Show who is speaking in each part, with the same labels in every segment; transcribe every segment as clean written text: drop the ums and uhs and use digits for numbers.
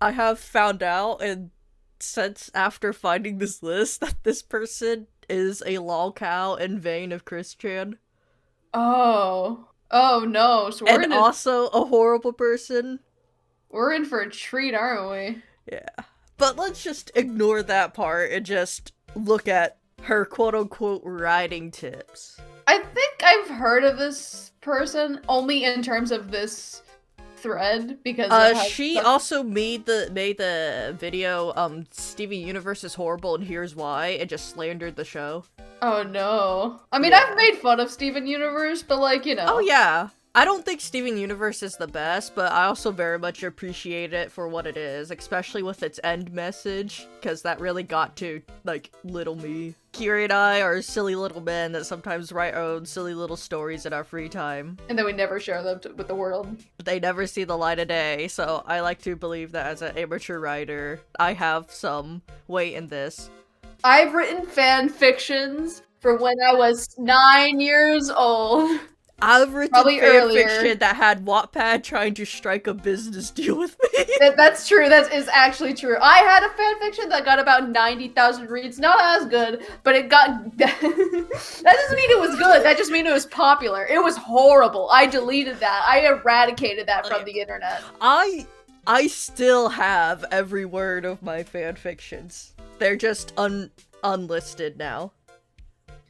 Speaker 1: I have found out, and since after finding this list, that this person is a lolcow in vein of Christian,
Speaker 2: Oh. Oh no. So
Speaker 1: and also a horrible person.
Speaker 2: we're in for a treat, aren't we?
Speaker 1: Yeah. But let's just ignore that part and just look at her quote unquote writing tips.
Speaker 2: I think I've heard of this person only in terms of this thread because it has
Speaker 1: She
Speaker 2: such.
Speaker 1: also made the video, Steven Universe is horrible and here's why, and just slandered the show.
Speaker 2: Oh no. I mean, I've
Speaker 1: Yeah.
Speaker 2: made fun of Steven Universe, but like,
Speaker 1: Oh yeah. I don't think Steven Universe is the best, but I also very much appreciate it for what it is, especially with its end message, because that really got to, like, little me. Kiri and I are silly little men that sometimes write our own silly little stories in our free time.
Speaker 2: and then we never share them with the world.
Speaker 1: But they never see the light of day, so I like to believe that as an amateur writer, I have some weight in this.
Speaker 2: I've written fan fictions for when I was 9 years old.
Speaker 1: I've written
Speaker 2: Probably earlier.
Speaker 1: fanfiction that had Wattpad trying to strike a business deal with me.
Speaker 2: That's true. That is actually true. I had a fan fiction that got about 90,000 reads. Not as good, but it got. That doesn't mean it was good. That just means it was popular. It was horrible. I deleted that. I eradicated that from the internet.
Speaker 1: I still have every word of my fanfictions. They're just unlisted now.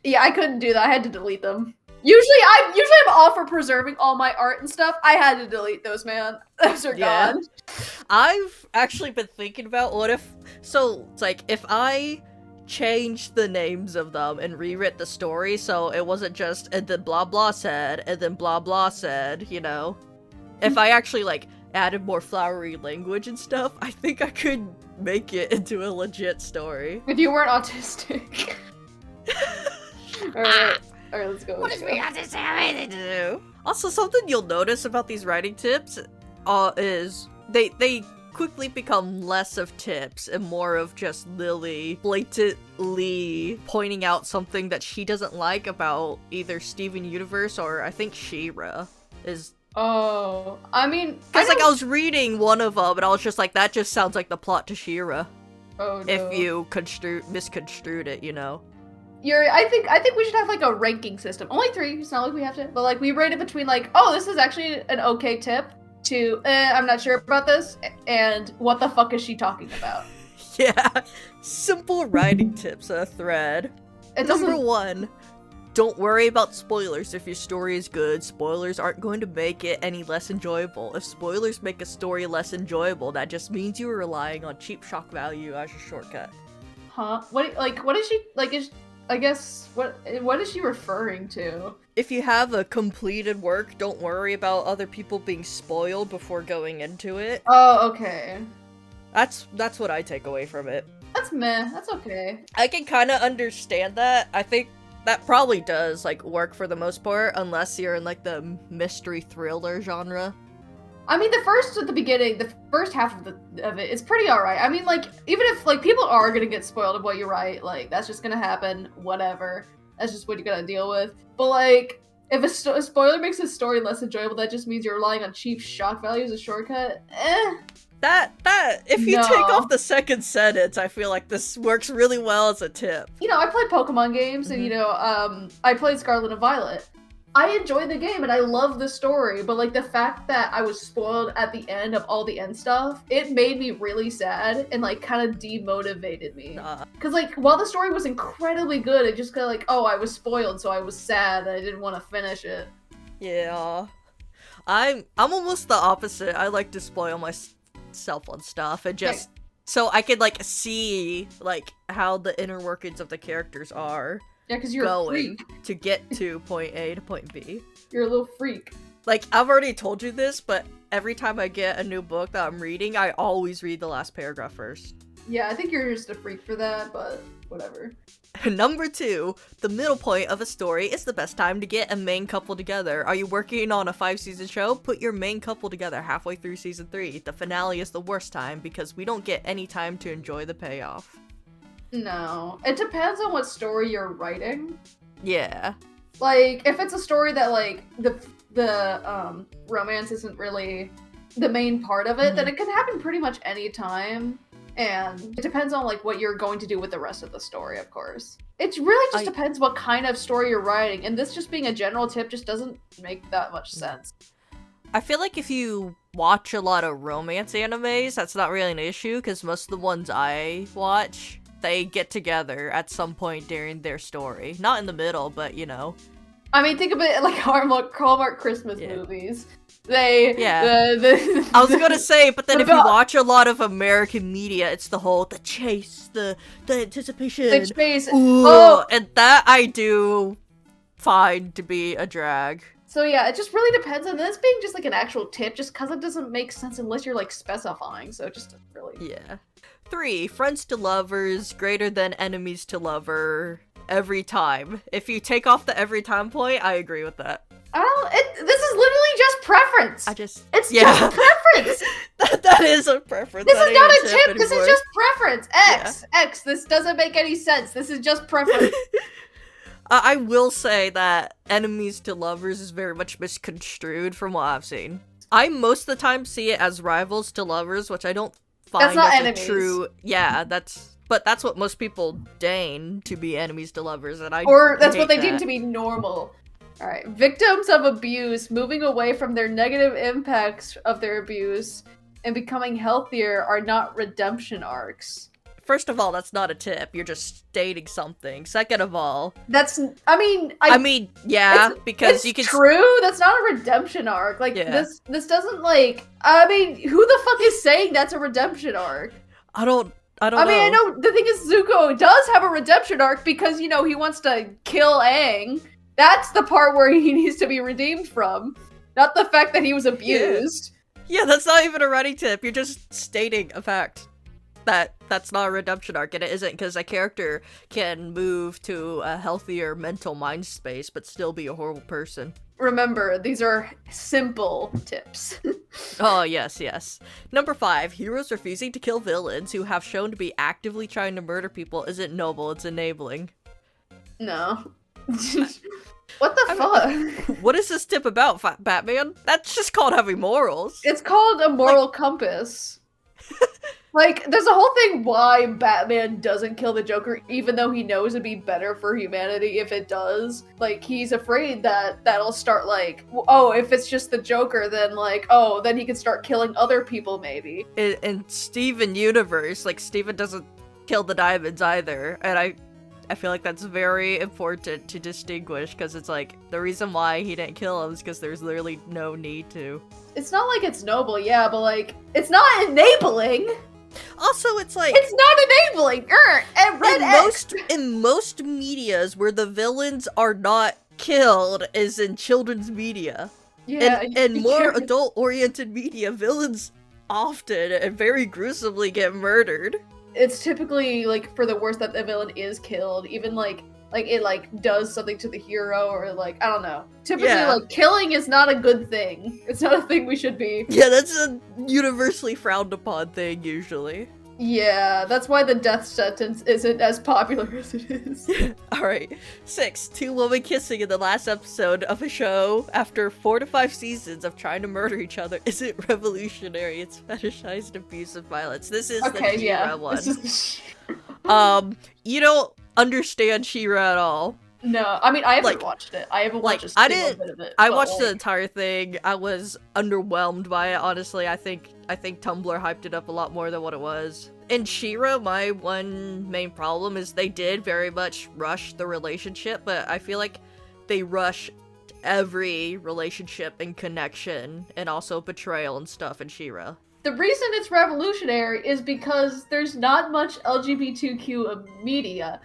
Speaker 2: Yeah, I couldn't do that. I had to delete them. Usually I'm all for preserving all my art and stuff. I had to delete those, man. Those are gone.
Speaker 1: I've actually been thinking about what if, so it's like if I changed the names of them and rewrit the story so it wasn't just and then blah blah said and then blah blah said, you know? If I actually like added more flowery language and stuff, I think I could make it into a legit story.
Speaker 2: If you weren't autistic. Alright, let's go.
Speaker 1: What does we have to say anything to do? Also, something you'll notice about these writing tips is they quickly become less of tips and more of just Lily blatantly pointing out something that she doesn't like about either Steven Universe or I think She-Ra is.
Speaker 2: Oh, I mean,
Speaker 1: Because like I was reading one of them and I was just like, that just sounds like the plot to She-Ra.
Speaker 2: Oh, no.
Speaker 1: If you misconstrued it, you know.
Speaker 2: I think we should have like a ranking system. Only 3. It's not like we have to, but like we rate it between like, oh, this is actually an okay tip to, I'm not sure about this, and what the fuck is she talking about?
Speaker 1: Yeah, simple writing tips, a thread. Number 1, don't worry about spoilers if your story is good. Spoilers aren't going to make it any less enjoyable. If spoilers make a story less enjoyable, that just means you are relying on cheap shock value as your shortcut.
Speaker 2: Huh? What is she, like, I guess, what is she referring to?
Speaker 1: If you have a completed work, don't worry about other people being spoiled before going into it.
Speaker 2: Oh, okay.
Speaker 1: That's what I take away from it.
Speaker 2: That's meh. That's okay.
Speaker 1: I can kind of understand that. I think that probably does, like, work for the most part, unless you're in, like, the mystery thriller genre.
Speaker 2: I mean, the first half of it is pretty alright. I mean, like, even if, like, people are gonna get spoiled of what you write, like, that's just gonna happen, whatever. That's just what you gotta deal with. But, like, if a spoiler makes a story less enjoyable, that just means you're relying on cheap shock value as a shortcut.
Speaker 1: If you take off the second sentence, I feel like this works really well as a tip.
Speaker 2: You know, I played Pokemon games, and, you know, I played Scarlet and Violet. I enjoy the game and I love the story, but like the fact that I was spoiled at the end of all the end stuff, it made me really sad and like kind of demotivated me. Cause like while the story was incredibly good, it just kind of like, oh, I was spoiled, so I was sad that I didn't want to finish it.
Speaker 1: Yeah, I'm almost the opposite. I like to spoil myself on stuff and just so I could like see like how the inner workings of the characters are.
Speaker 2: Yeah, because you're a freak.
Speaker 1: To get to point A to point B.
Speaker 2: You're a little freak.
Speaker 1: Like, I've already told you this, but every time I get a new book that I'm reading, I always read the last paragraph first.
Speaker 2: Yeah, I think you're just a freak for that, but whatever.
Speaker 1: Number 2, the middle point of a story is the best time to get a main couple together. Are you working on a 5-season show? Put your main couple together halfway through season 3. The finale is the worst time because we don't get any time to enjoy the payoff.
Speaker 2: No. It depends on what story you're writing.
Speaker 1: Yeah.
Speaker 2: Like, if it's a story that, like, the romance isn't really the main part of it, then it can happen pretty much any time. And it depends on like what you're going to do with the rest of the story, of course. It really just depends what kind of story you're writing, and this just being a general tip just doesn't make that much sense.
Speaker 1: I feel like if you watch a lot of romance animes, that's not really an issue, because most of the ones I watch, they get together at some point during their story. Not in the middle, but you know.
Speaker 2: I mean, think of it like Hallmark Christmas movies. I
Speaker 1: was gonna say, but then if you watch a lot of American media, it's the whole the chase, the anticipation,
Speaker 2: the chase.
Speaker 1: And that I do find to be a drag.
Speaker 2: So yeah, it just really depends on this being just like an actual tip, just because it doesn't make sense unless you're like specifying. So it just really
Speaker 1: 3 friends to lovers greater than enemies to lover every time. If you take off the every time point, I agree with that.
Speaker 2: This is literally just preference. It's just preference.
Speaker 1: that is a preference.
Speaker 2: This is not a tip. Anymore. This is just preference. X. This doesn't make any sense. This is just preference.
Speaker 1: I will say that enemies to lovers is very much misconstrued from what I've seen. I most of the time see it as rivals to lovers, which I don't find
Speaker 2: that's not
Speaker 1: as
Speaker 2: enemies.
Speaker 1: A true. Yeah, that's what most people deign to be enemies to lovers, and
Speaker 2: that's what they deem to be normal. Alright, victims of abuse moving away from their negative impacts of their abuse and becoming healthier are not redemption arcs.
Speaker 1: First of all, that's not a tip. You're just stating something. Second of all,
Speaker 2: because
Speaker 1: you can.
Speaker 2: True. That's not a redemption arc. Like this doesn't like. I mean, who the fuck is saying that's a redemption arc?
Speaker 1: I don't know.
Speaker 2: I know the thing is Zuko does have a redemption arc because he wants to kill Aang. That's the part where he needs to be redeemed from, not the fact that he was abused.
Speaker 1: Yeah, that's not even a writing tip. You're just stating a fact. That's not a redemption arc, and it isn't, because a character can move to a healthier mental mind space but still be a horrible person.
Speaker 2: Remember, these are simple tips.
Speaker 1: Oh, yes. Number 5, heroes refusing to kill villains who have shown to be actively trying to murder people isn't noble, it's enabling.
Speaker 2: No. What the fuck?
Speaker 1: What is this tip about, Batman? That's just called having morals.
Speaker 2: It's called a moral compass. Like, there's a whole thing why Batman doesn't kill the Joker, even though he knows it'd be better for humanity if it does. Like, he's afraid that that'll start, like, oh, if it's just the Joker, then, like, oh, then he can start killing other people, maybe.
Speaker 1: In Steven universe, like, Steven doesn't kill the diamonds either, and I feel like that's very important to distinguish, because it's like, the reason why he didn't kill him is because there's literally no need to.
Speaker 2: It's not like it's noble, yeah, but, like, it's not enabling!
Speaker 1: Also, it's like...
Speaker 2: It's not enabling!
Speaker 1: In most medias where the villains are not killed is in children's media.
Speaker 2: Yeah.
Speaker 1: And more adult-oriented media, villains often and very gruesomely get murdered.
Speaker 2: It's typically, like, for the worst that the villain is killed, even, like it, like, does something to the hero, or, like, I don't know. Typically, like, killing is not a good thing. It's not a thing we should be.
Speaker 1: Yeah, that's a universally frowned upon thing, usually.
Speaker 2: Yeah, that's why the death sentence isn't as popular as it is.
Speaker 1: Alright. 6, 2 women kissing in the last episode of a show after 4 to 5 seasons of trying to murder each other isn't revolutionary, it's fetishized abuse and violence. This is the She-Ra one. You don't understand She-Ra at all.
Speaker 2: No, I mean, I haven't watched it. I haven't watched a single bit of it.
Speaker 1: I watched the entire thing. I was underwhelmed by it, honestly. I think Tumblr hyped it up a lot more than what it was. In She-Ra, my one main problem is they did very much rush the relationship, but I feel like they rushed every relationship and connection, and also betrayal and stuff in She-Ra.
Speaker 2: The reason it's revolutionary is because there's not much LGBTQ media.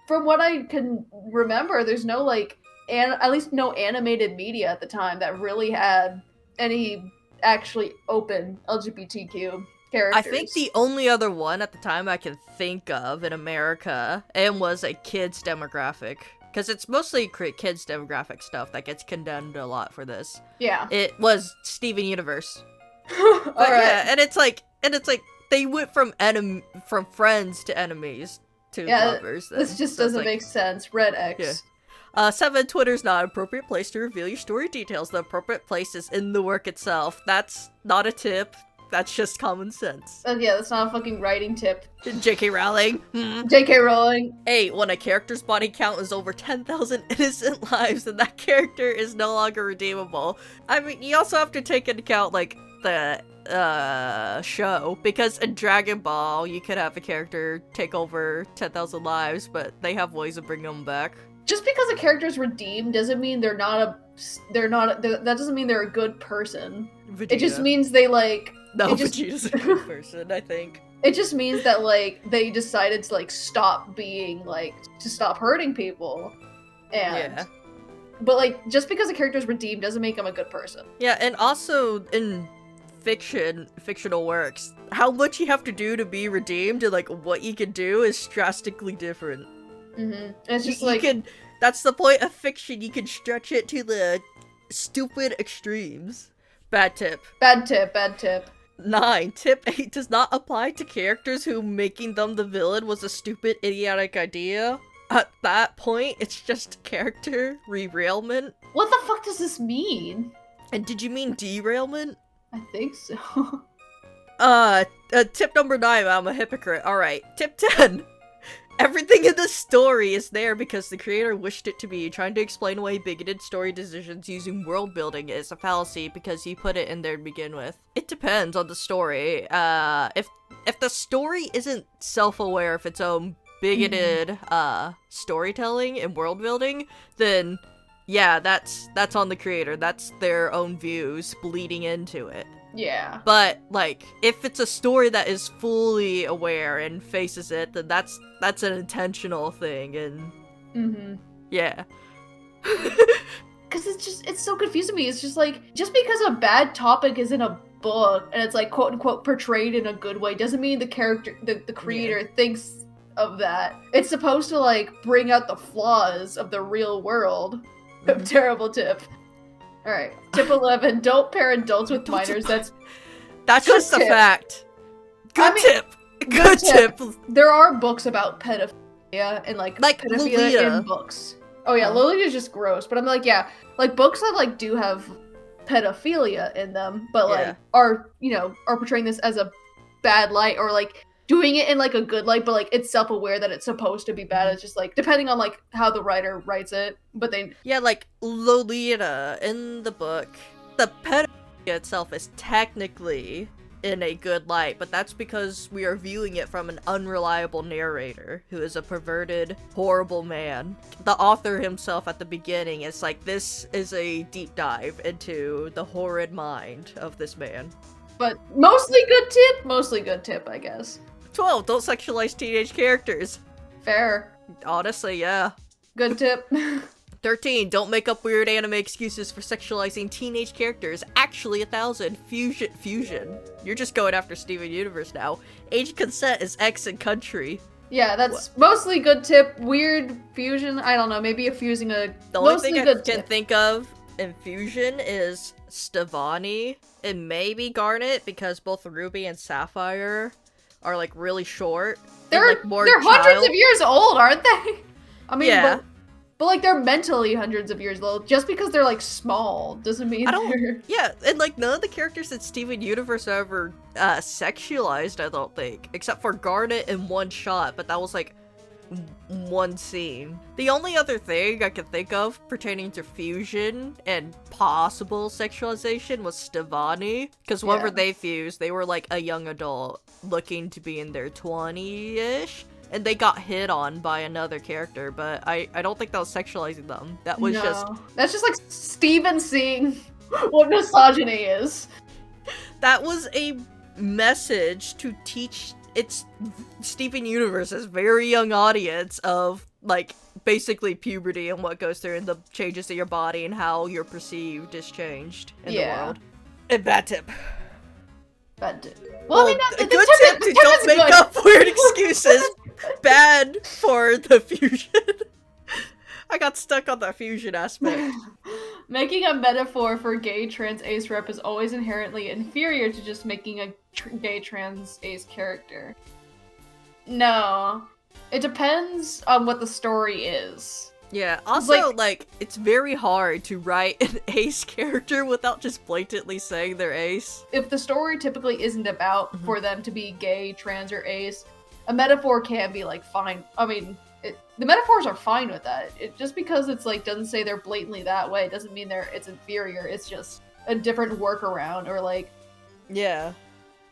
Speaker 2: From what I can remember, there's no, like, at least no animated media at the time that really had any actually open LGBTQ characters.
Speaker 1: I think the only other one at the time I can think of in America, and was a kids demographic, because it's mostly kids demographic stuff that gets condemned a lot for this.
Speaker 2: Yeah.
Speaker 1: It was Steven Universe.
Speaker 2: Alright.
Speaker 1: Yeah, and it's like they went from friends to enemies to lovers.
Speaker 2: This just doesn't make sense. Red X.
Speaker 1: Yeah. 7, Twitter's not an appropriate place to reveal your story details. The appropriate place is in the work itself. That's not a tip. That's just common sense.
Speaker 2: Oh yeah, that's not a fucking writing tip.
Speaker 1: J.K. Rowling.
Speaker 2: J.K. Rowling.
Speaker 1: 8, when a character's body count is over 10,000 innocent lives, then that character is no longer redeemable. I mean, you also have to take into account, like, the show, because in Dragon Ball you could have a character take over 10,000 lives, but they have ways of bringing them back.
Speaker 2: Just because a character's redeemed doesn't mean that doesn't mean they're a good person.
Speaker 1: Vegeta.
Speaker 2: It just means they like
Speaker 1: Vegeta's a good person, I think.
Speaker 2: It just means that like they decided to like stop being like to stop hurting people, and
Speaker 1: Yeah.
Speaker 2: But like just because a character's redeemed doesn't make them a good person.
Speaker 1: Yeah, and also in fictional works, how much you have to do to be redeemed and like what you can do is drastically different.
Speaker 2: It's just
Speaker 1: that's the point of fiction, you can stretch it to the stupid extremes. Bad tip.
Speaker 2: Bad tip.
Speaker 1: 9, tip 8 does not apply to characters who making them the villain was a stupid, idiotic idea. At that point, it's just character derailment.
Speaker 2: What the fuck does this mean?
Speaker 1: And did you mean derailment?
Speaker 2: I think so.
Speaker 1: Tip number 9, I'm a hypocrite. Alright, tip 10. Everything in the story is there because the creator wished it to be. Trying to explain away bigoted story decisions using world building is a fallacy because he put it in there to begin with. It depends on the story. If the story isn't self-aware of its own bigoted storytelling and world building, then yeah, that's on the creator. That's their own views bleeding into it.
Speaker 2: Yeah.
Speaker 1: But like, if it's a story that is fully aware and faces it, then that's an intentional thing, and yeah.
Speaker 2: Because it's so confusing to me. It's just like, just because a bad topic is in a book and it's like quote unquote portrayed in a good way doesn't mean the character, the creator thinks of that. It's supposed to like bring out the flaws of the real world. Terrible tip. Alright, tip 11, don't pair adults with minors. That's
Speaker 1: just a fact. Good tip.
Speaker 2: Good tip. There are books about pedophilia and like pedophilia
Speaker 1: Lolita.
Speaker 2: in books. Oh yeah, Lolita is just gross, but I'm like, yeah, like books that like do have pedophilia in them, but like are portraying this as a bad light, or like doing it in like a good light, but like it's self-aware that it's supposed to be bad. It's just like depending on like how the writer writes it, but
Speaker 1: like Lolita in the book, the pedophilia itself is technically in a good light, but that's because we are viewing it from an unreliable narrator who is a perverted, horrible man. The author himself at the beginning is like, this is a deep dive into the horrid mind of this man.
Speaker 2: But mostly good tip, I guess.
Speaker 1: 12, don't sexualize teenage characters.
Speaker 2: Fair.
Speaker 1: Honestly, yeah.
Speaker 2: Good tip.
Speaker 1: 13, don't make up weird anime excuses for sexualizing teenage characters. Actually, 1,000. Fusion. You're just going after Steven Universe now. Age consent is X in country.
Speaker 2: Yeah, that's mostly good tip. Weird fusion, I don't know, maybe you're fusing a
Speaker 1: The only thing I can think of in fusion is Stevani and maybe Garnet, because both Ruby and Sapphire are like really short.
Speaker 2: They're hundreds of years old, aren't they? I mean,
Speaker 1: yeah.
Speaker 2: But like they're mentally hundreds of years old. Just because they're like small doesn't mean they're...
Speaker 1: Yeah, and like none of the characters in Steven Universe are ever sexualized, I don't think. Except for Garnet in one shot, but that was like one scene. The only other thing I can think of pertaining to fusion and possible sexualization was Stevani, because whenever they fused, they were like a young adult looking to be in their 20-ish, and they got hit on by another character, but I don't think that was sexualizing them. That was
Speaker 2: that's just like Steven seeing what misogyny is.
Speaker 1: That was a message to teach its Steven Universe's very young audience of like basically puberty and what goes through and the changes to your body and how you're perceived is changed in the world. And bad tip.
Speaker 2: Bad tip. Well, I mean,
Speaker 1: a good tip to don't make up weird excuses. Bad for the fusion. I got stuck on that fusion aspect.
Speaker 2: Making a metaphor for gay trans ace rep is always inherently inferior to just making a gay trans ace character. No. It depends on what the story is.
Speaker 1: Yeah, also, like, it's very hard to write an ace character without just blatantly saying they're ace.
Speaker 2: If the story typically isn't about for them to be gay, trans, or ace, a metaphor can be, like, fine. I mean, the metaphors are fine with that. Just because it's, like, doesn't say they're blatantly that way doesn't mean it's inferior. It's just a different workaround, or, like...
Speaker 1: Yeah.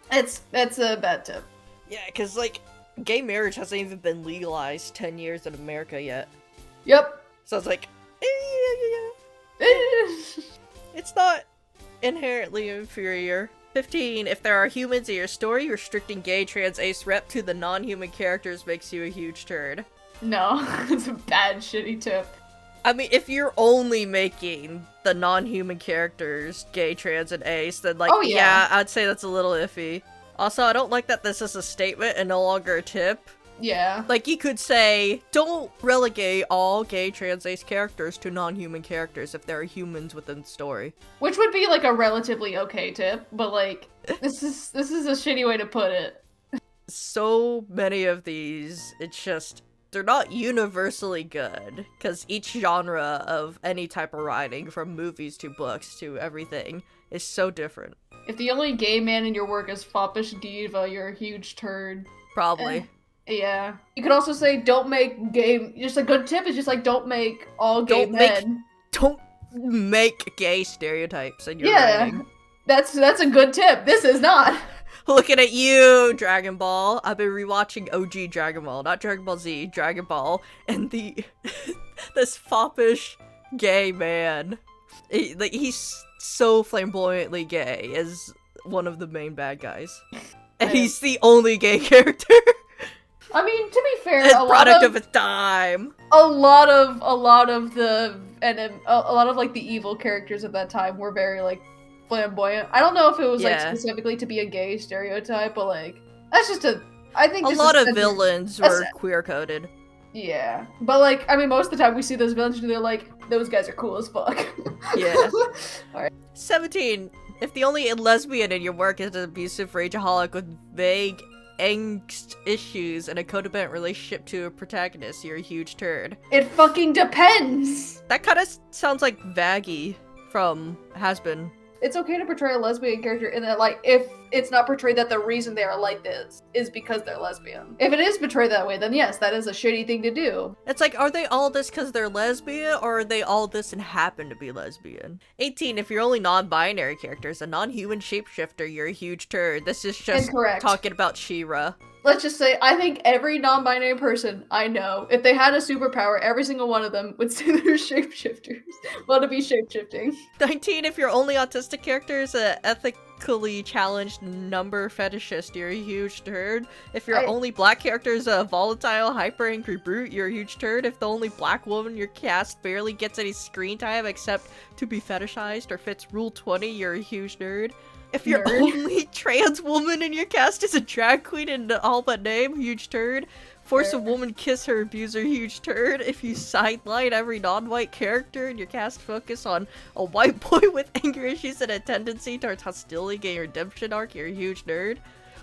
Speaker 2: That's a bad tip.
Speaker 1: Yeah, because, like, gay marriage hasn't even been legalized 10 years in America yet.
Speaker 2: Yep.
Speaker 1: So it's like, it's not inherently inferior. 15. If there are humans in your story, restricting gay, trans, ace rep to the non-human characters makes you a huge turd.
Speaker 2: No, it's a bad, shitty tip.
Speaker 1: I mean, if you're only making the non-human characters gay, trans, and ace, then, like,
Speaker 2: oh, yeah,
Speaker 1: I'd say that's a little iffy. Also, I don't like that this is a statement and no longer a tip.
Speaker 2: Yeah.
Speaker 1: Like, you could say, don't relegate all gay, trans, ace characters to non-human characters if there are humans within the story.
Speaker 2: Which would be, like, a relatively okay tip, but, like, this is a shitty way to put it.
Speaker 1: So many of these, it's just, they're not universally good, because each genre of any type of writing, from movies to books to everything, is so different.
Speaker 2: If the only gay man in your work is foppish diva, you're a huge turd.
Speaker 1: Probably.
Speaker 2: Yeah. You could also say, don't make gay... Just a good tip is just, like, don't make all gay men.
Speaker 1: Don't make gay stereotypes in your writing.
Speaker 2: That's a good tip. This is not.
Speaker 1: Looking at you, Dragon Ball. I've been rewatching OG Dragon Ball, not Dragon Ball Z, Dragon Ball, and this foppish gay man. He's so flamboyantly gay as one of the main bad guys. And he's the only gay character.
Speaker 2: I mean, to be fair,
Speaker 1: a product of its time.
Speaker 2: A lot of like the evil characters at that time were very like flamboyant. I don't know if it was like specifically to be a gay stereotype, but like that's just I think
Speaker 1: a lot of villains were queer coded.
Speaker 2: Yeah, but like I mean, most of the time we see those villains and they're like, those guys are cool as fuck.
Speaker 1: Yeah. All right. 17. If the only lesbian in your work is an abusive rageaholic with vague angst issues and a codependent relationship to a protagonist, you're a huge turd.
Speaker 2: It fucking depends!
Speaker 1: That kind of sounds like Vaggie from Has-Been.
Speaker 2: It's okay to portray a lesbian character in that, like, if it's not portrayed that the reason they are like this is because they're lesbian. If it is portrayed that way, then yes, that is a shitty thing to do.
Speaker 1: It's like, are they all this because they're lesbian, or are they all this and happen to be lesbian? 18. If you're only non-binary characters, a non-human shapeshifter, you're a huge turd. This is just talking about She-Ra.
Speaker 2: Let's just say, I think every non-binary person I know, if they had a superpower, every single one of them would say they're shapeshifters. Want to be shapeshifting.
Speaker 1: 19. If your only autistic character is an ethically challenged number fetishist, you're a huge turd. If your only black character is a volatile, hyper-angry brute, you're a huge turd. If the only black woman in your cast barely gets any screen time except to be fetishized or fits Rule 20, you're a huge nerd. If your only trans woman in your cast is a drag queen and all but name, huge turd. Force a woman kiss her abuser, huge turd. If you sideline every non-white character in your cast focus on a white boy with anger issues and a tendency towards hostility, gay redemption arc, you're a huge nerd.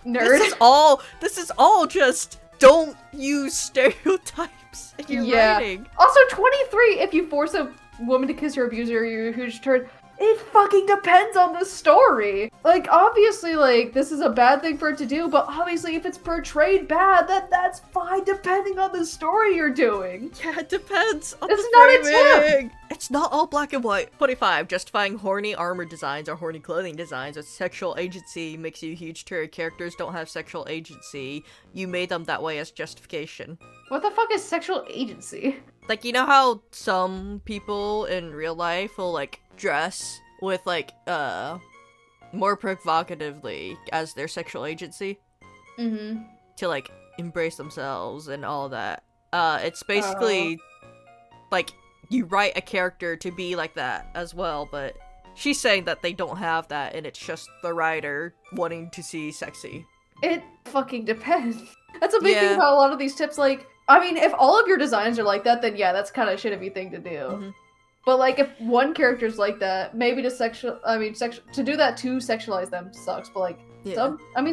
Speaker 1: This is all just don't use stereotypes in your writing.
Speaker 2: Also 23, if you force a woman to kiss her abuser, you're a huge turd. It fucking depends on the story. Like, obviously, like, this is a bad thing for it to do, but obviously if it's portrayed bad, that's fine depending on the story you're doing.
Speaker 1: Yeah, it depends on
Speaker 2: it's
Speaker 1: the
Speaker 2: not
Speaker 1: framing.
Speaker 2: A tip.
Speaker 1: It's not all black and white. 25. Justifying horny armor designs or horny clothing designs with sexual agency makes you a huge turd. Characters don't have sexual agency. You made them that way as justification.
Speaker 2: What the fuck is sexual agency?
Speaker 1: Like, you know how some people in real life will, like, dress with, like, more provocatively as their sexual agency?
Speaker 2: Mm-hmm.
Speaker 1: To, like, embrace themselves and all that. It's basically, like, you write a character to be like that as well, but she's saying that they don't have that, and it's just the writer wanting to see sexy.
Speaker 2: It fucking depends. That's a big thing about a lot of these tips, like, I mean, if all of your designs are like that, then yeah, that's kind of a shitty thing to do. Mm-hmm. But like, if one character's like that, maybe to do that to sexualize them sucks. But like,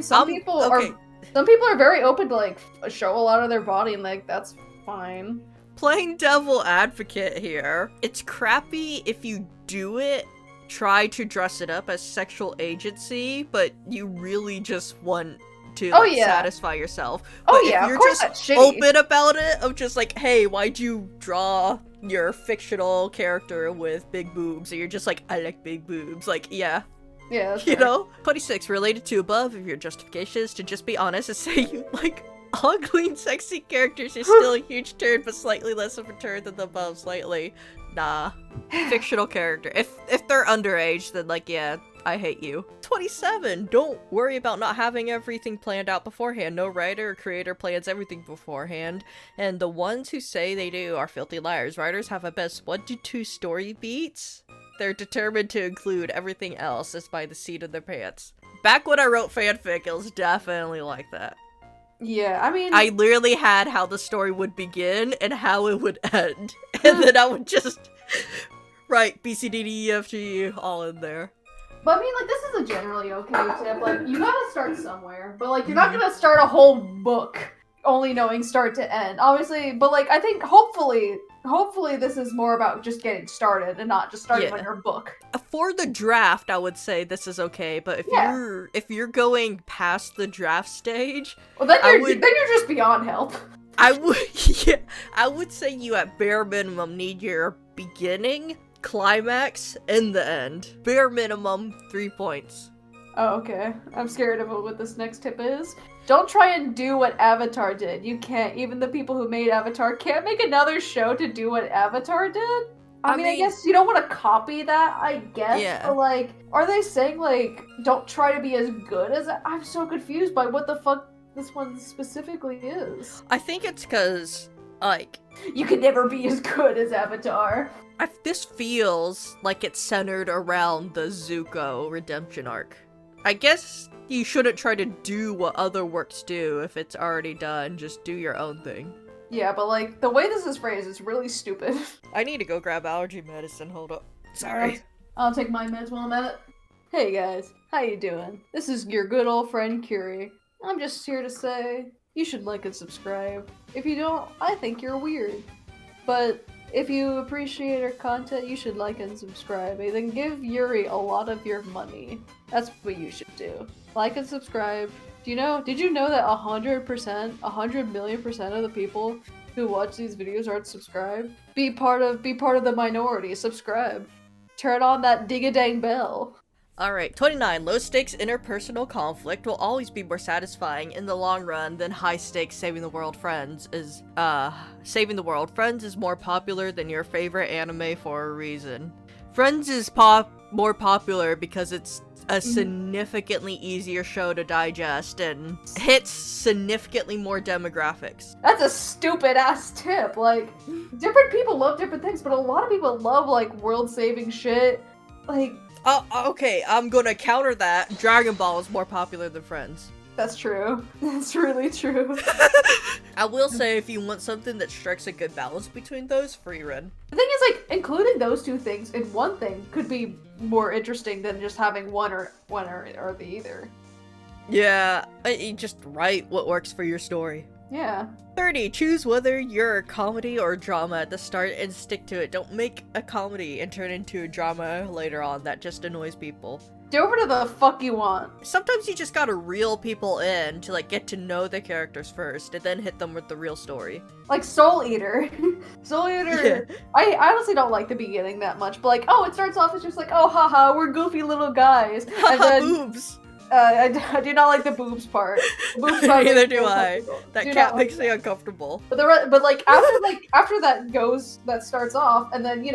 Speaker 2: some people are very open to like show a lot of their body, and like that's fine.
Speaker 1: Playing devil advocate here. It's crappy if you do it, try to dress it up as sexual agency, but you really just want to satisfy yourself. But if
Speaker 2: of
Speaker 1: you're
Speaker 2: course
Speaker 1: just
Speaker 2: that's shitty.
Speaker 1: open about it, of just like, hey, why'd you draw your fictional character with big boobs? And you're just like, I like big boobs. Like, yeah.
Speaker 2: Yeah, that's
Speaker 1: You
Speaker 2: fair.
Speaker 1: know? 26, related to above, if your justification is to just be honest and say you like ugly and sexy characters, you're still a huge turn, but slightly less of a turn than the above slightly. Nah. Fictional character. If they're underage, then like, yeah, I hate you. 27, don't worry about not having everything planned out beforehand. No writer or creator plans everything beforehand, and the ones who say they do are filthy liars. Writers have at best 1 to 2 story beats. They're determined to include everything else as by the seat of their pants. Back when I wrote fanfic, it was definitely like that.
Speaker 2: Yeah, I mean...
Speaker 1: I literally had how the story would begin and how it would end. And then I would just write B, C, D, D, E, F, G, all in there.
Speaker 2: But I mean, like, this is a generally okay tip. Like, you gotta start somewhere. But, like, you're not gonna start a whole book only knowing start to end. Obviously, but, like, I think hopefully this is more about just getting started and not just starting on your book.
Speaker 1: For the draft, I would say this is okay, but if you're going past the draft stage,
Speaker 2: well, then you're just beyond help.
Speaker 1: I would say you at bare minimum need your beginning, climax, and the end. Bare minimum 3 points.
Speaker 2: Oh, okay. I'm scared of what this next tip is. Don't try and do what Avatar did. You can't. Even the people who made Avatar can't make another show to do what Avatar did. I mean, I guess you don't want to copy that, I guess.
Speaker 1: Yeah.
Speaker 2: But, like, are they saying, like, don't try to be as good as it? I'm so confused by what the fuck this one specifically is.
Speaker 1: I think it's because, like...
Speaker 2: You can never be as good as Avatar.
Speaker 1: This feels like it's centered around the Zuko redemption arc. I guess you shouldn't try to do what other works do if it's already done. Just do your own thing.
Speaker 2: Yeah, but like, the way this is phrased is really stupid.
Speaker 1: I need to go grab allergy medicine. Hold up. Sorry.
Speaker 2: I'll take my meds while I'm at it. Hey guys, how you doing? This is your good old friend Curie. I'm just here to say, you should like and subscribe. If you don't, I think you're weird. But if you appreciate our content, you should like and subscribe, and then give Yuri a lot of your money. That's what you should do. Like and subscribe. Did you know that 100%, 100 million% of the people who watch these videos aren't subscribed? Be part of the minority, subscribe. Turn on that ding-a-dang bell.
Speaker 1: Alright, 29. Low stakes interpersonal conflict will always be more satisfying in the long run than high stakes saving the world. Friends is more popular than your favorite anime for a reason. Friends is more popular because it's a significantly easier show to digest and hits significantly more demographics.
Speaker 2: That's a stupid ass tip. Like, different people love different things, but a lot of people love like world-saving shit. Like,
Speaker 1: okay, I'm gonna counter that. Dragon Ball is more popular than Friends.
Speaker 2: That's true. That's really true.
Speaker 1: I will say, if you want something that strikes a good balance between those, free run.
Speaker 2: The thing is, like, including those two things in one thing could be more interesting than just having one or the either.
Speaker 1: Yeah, you just write what works for your story.
Speaker 2: Yeah.
Speaker 1: 30. Choose whether you're a comedy or a drama at the start and stick to it. Don't make a comedy and turn into a drama later on. That just annoys people.
Speaker 2: Do whatever the fuck you want.
Speaker 1: Sometimes you just gotta reel people in to like get to know the characters first and then hit them with the real story.
Speaker 2: Like Soul Eater. Soul Eater. Yeah. I honestly don't like the beginning that much, but like, it starts off as just like, oh haha, we're goofy little guys. And then
Speaker 1: boobs.
Speaker 2: I do not like the boobs part. Boobs part
Speaker 1: Neither do I. That cat makes me uncomfortable.
Speaker 2: But after that starts off, and then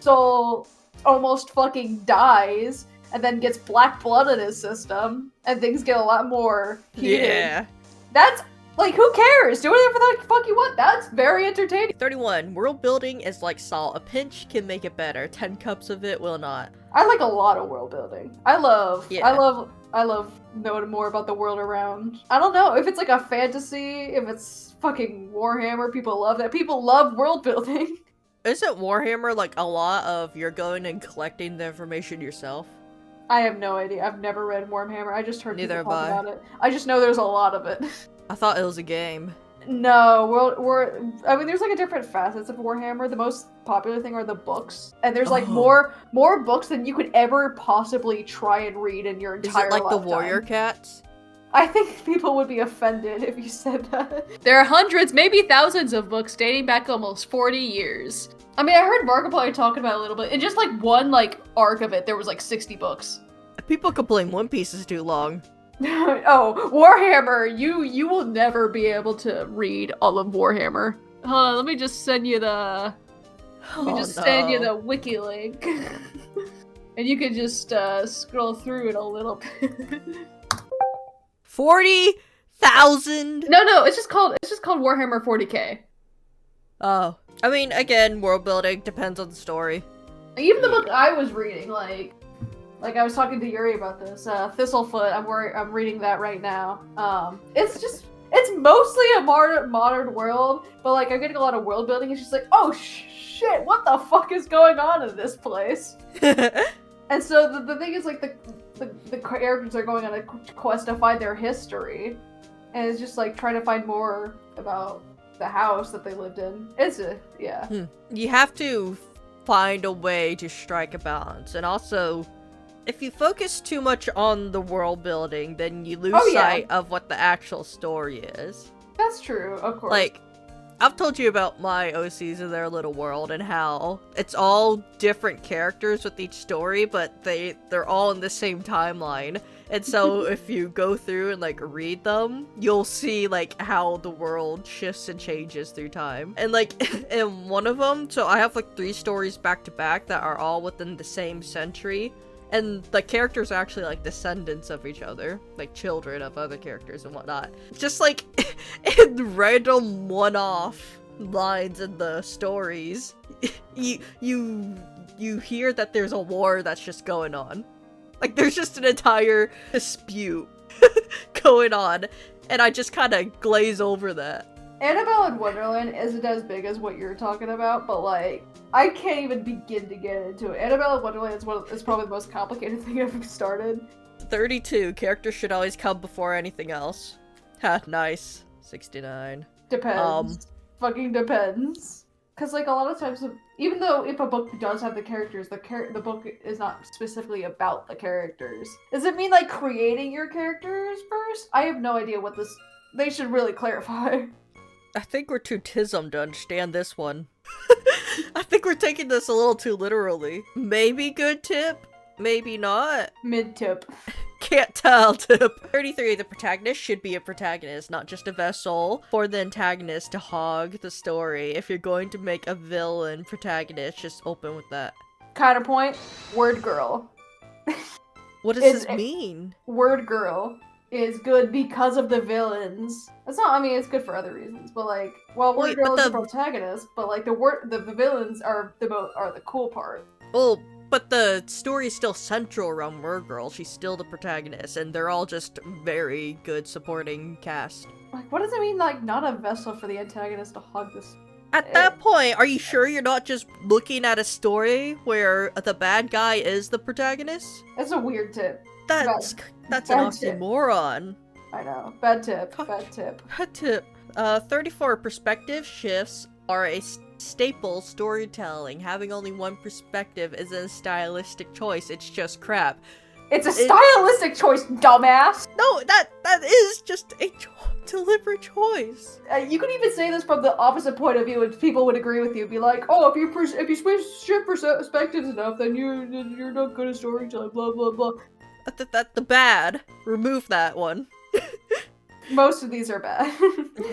Speaker 2: Soul almost fucking dies, and then gets black blood in his system, and things get a lot more heated.
Speaker 1: Yeah.
Speaker 2: That's like, who cares? Do whatever the fuck you want. That's very entertaining.
Speaker 1: 31. World building is like salt. A pinch can make it better. 10 cups of it will not.
Speaker 2: I like a lot of world building. I love knowing more about the world around. I don't know if it's like a fantasy, if it's fucking Warhammer. People love that. People love world building.
Speaker 1: Isn't Warhammer like a lot of you're going and collecting the information yourself?
Speaker 2: I have no idea. I've never read Warhammer. I just heard
Speaker 1: Neither
Speaker 2: people talk
Speaker 1: have I.
Speaker 2: about it. I just know there's a lot of it.
Speaker 1: I thought it was a game.
Speaker 2: No, I mean, there's like a different facets of Warhammer. The most popular thing are the books, and there's like
Speaker 1: Oh.
Speaker 2: more books than you could ever possibly try and read in your
Speaker 1: Is it
Speaker 2: entire
Speaker 1: like the
Speaker 2: lifetime.
Speaker 1: warrior cats?
Speaker 2: I think people would be offended if you said that. There are hundreds, maybe thousands of books dating back almost 40 years. I mean, I heard Markiplier talking about it a little bit. In just like one like arc of it, there was like 60 books.
Speaker 1: People complain One Piece is too long.
Speaker 2: Oh, Warhammer! You will never be able to read all of Warhammer. Hold on, let me just send you the. Send you the wiki link, and you can just scroll through it a little bit.
Speaker 1: 40,000.
Speaker 2: No, it's just called Warhammer 40K.
Speaker 1: Oh, I mean, again, world building depends on the story.
Speaker 2: Even the book I was reading, like I was talking to Yuri about this, Thistlefoot. I'm reading that right now. It's mostly a modern world, but like I'm getting a lot of world building. It's just like, oh shit, what the fuck is going on in this place? And so the thing is, like the characters are going on a quest to find their history, and it's just like trying to find more about the house that they lived in. Yeah.
Speaker 1: You have to find a way to strike a balance, and also, if you focus too much on the world building, then you lose sight of what the actual story is.
Speaker 2: That's true, of course.
Speaker 1: Like, I've told you about my OCs and their little world and how it's all different characters with each story, but they're all in the same timeline. And so if you go through and like read them, you'll see like how the world shifts and changes through time. And like in one of them, so I have like 3 stories back to back that are all within the same century. And the characters are actually like descendants of each other, like children of other characters and whatnot. Just like in random one-off lines in the stories, you hear that there's a war that's just going on. Like there's just an entire dispute going on, and I just kind of glaze over that.
Speaker 2: Annabelle in Wonderland isn't as big as what you're talking about, but like I can't even begin to get into it. Annabelle in Wonderland is probably the most complicated thing I've started.
Speaker 1: 32 characters should always come before anything else. Ha, nice. 69.
Speaker 2: Depends. Fucking depends. Because like a lot of times, even though if a book does have the characters, the book is not specifically about the characters. Does it mean like creating your characters first? I have no idea what this. They should really clarify.
Speaker 1: I think we're too tism to understand this one. I think we're taking this a little too literally. Maybe good tip, maybe not.
Speaker 2: Mid tip.
Speaker 1: Can't tell tip. 33, the protagonist should be a protagonist, not just a vessel for the antagonist to hog the story. If you're going to make a villain protagonist, just open with that.
Speaker 2: Counterpoint, word girl.
Speaker 1: What does this mean?
Speaker 2: Word girl is good because of the villains. It's not, I mean, it's good for other reasons, but like, well, Word Girl is the protagonist, but like the villains are the cool part.
Speaker 1: Well, but the story's still central around Word Girl. She's still the protagonist, and they're all just very good supporting cast.
Speaker 2: Like, what does it mean, like, not a vessel for the antagonist to hug this?
Speaker 1: At that point, are you sure you're not just looking at a story where the bad guy is the protagonist?
Speaker 2: That's a weird tip.
Speaker 1: That's an oxymoron.
Speaker 2: I know. Bad tip. Bad tip.
Speaker 1: Bad tip. 34 perspective shifts are a staple storytelling. Having only one perspective isn't a stylistic choice. It's just crap.
Speaker 2: It's a stylistic choice, dumbass.
Speaker 1: No, that is just a deliberate choice.
Speaker 2: You could even say this from the opposite point of view, and people would agree with you. Be like, oh, if you shift perspectives enough, then you're not good at storytelling. Blah blah blah.
Speaker 1: That's the bad. Remove that one.
Speaker 2: Most of these are bad.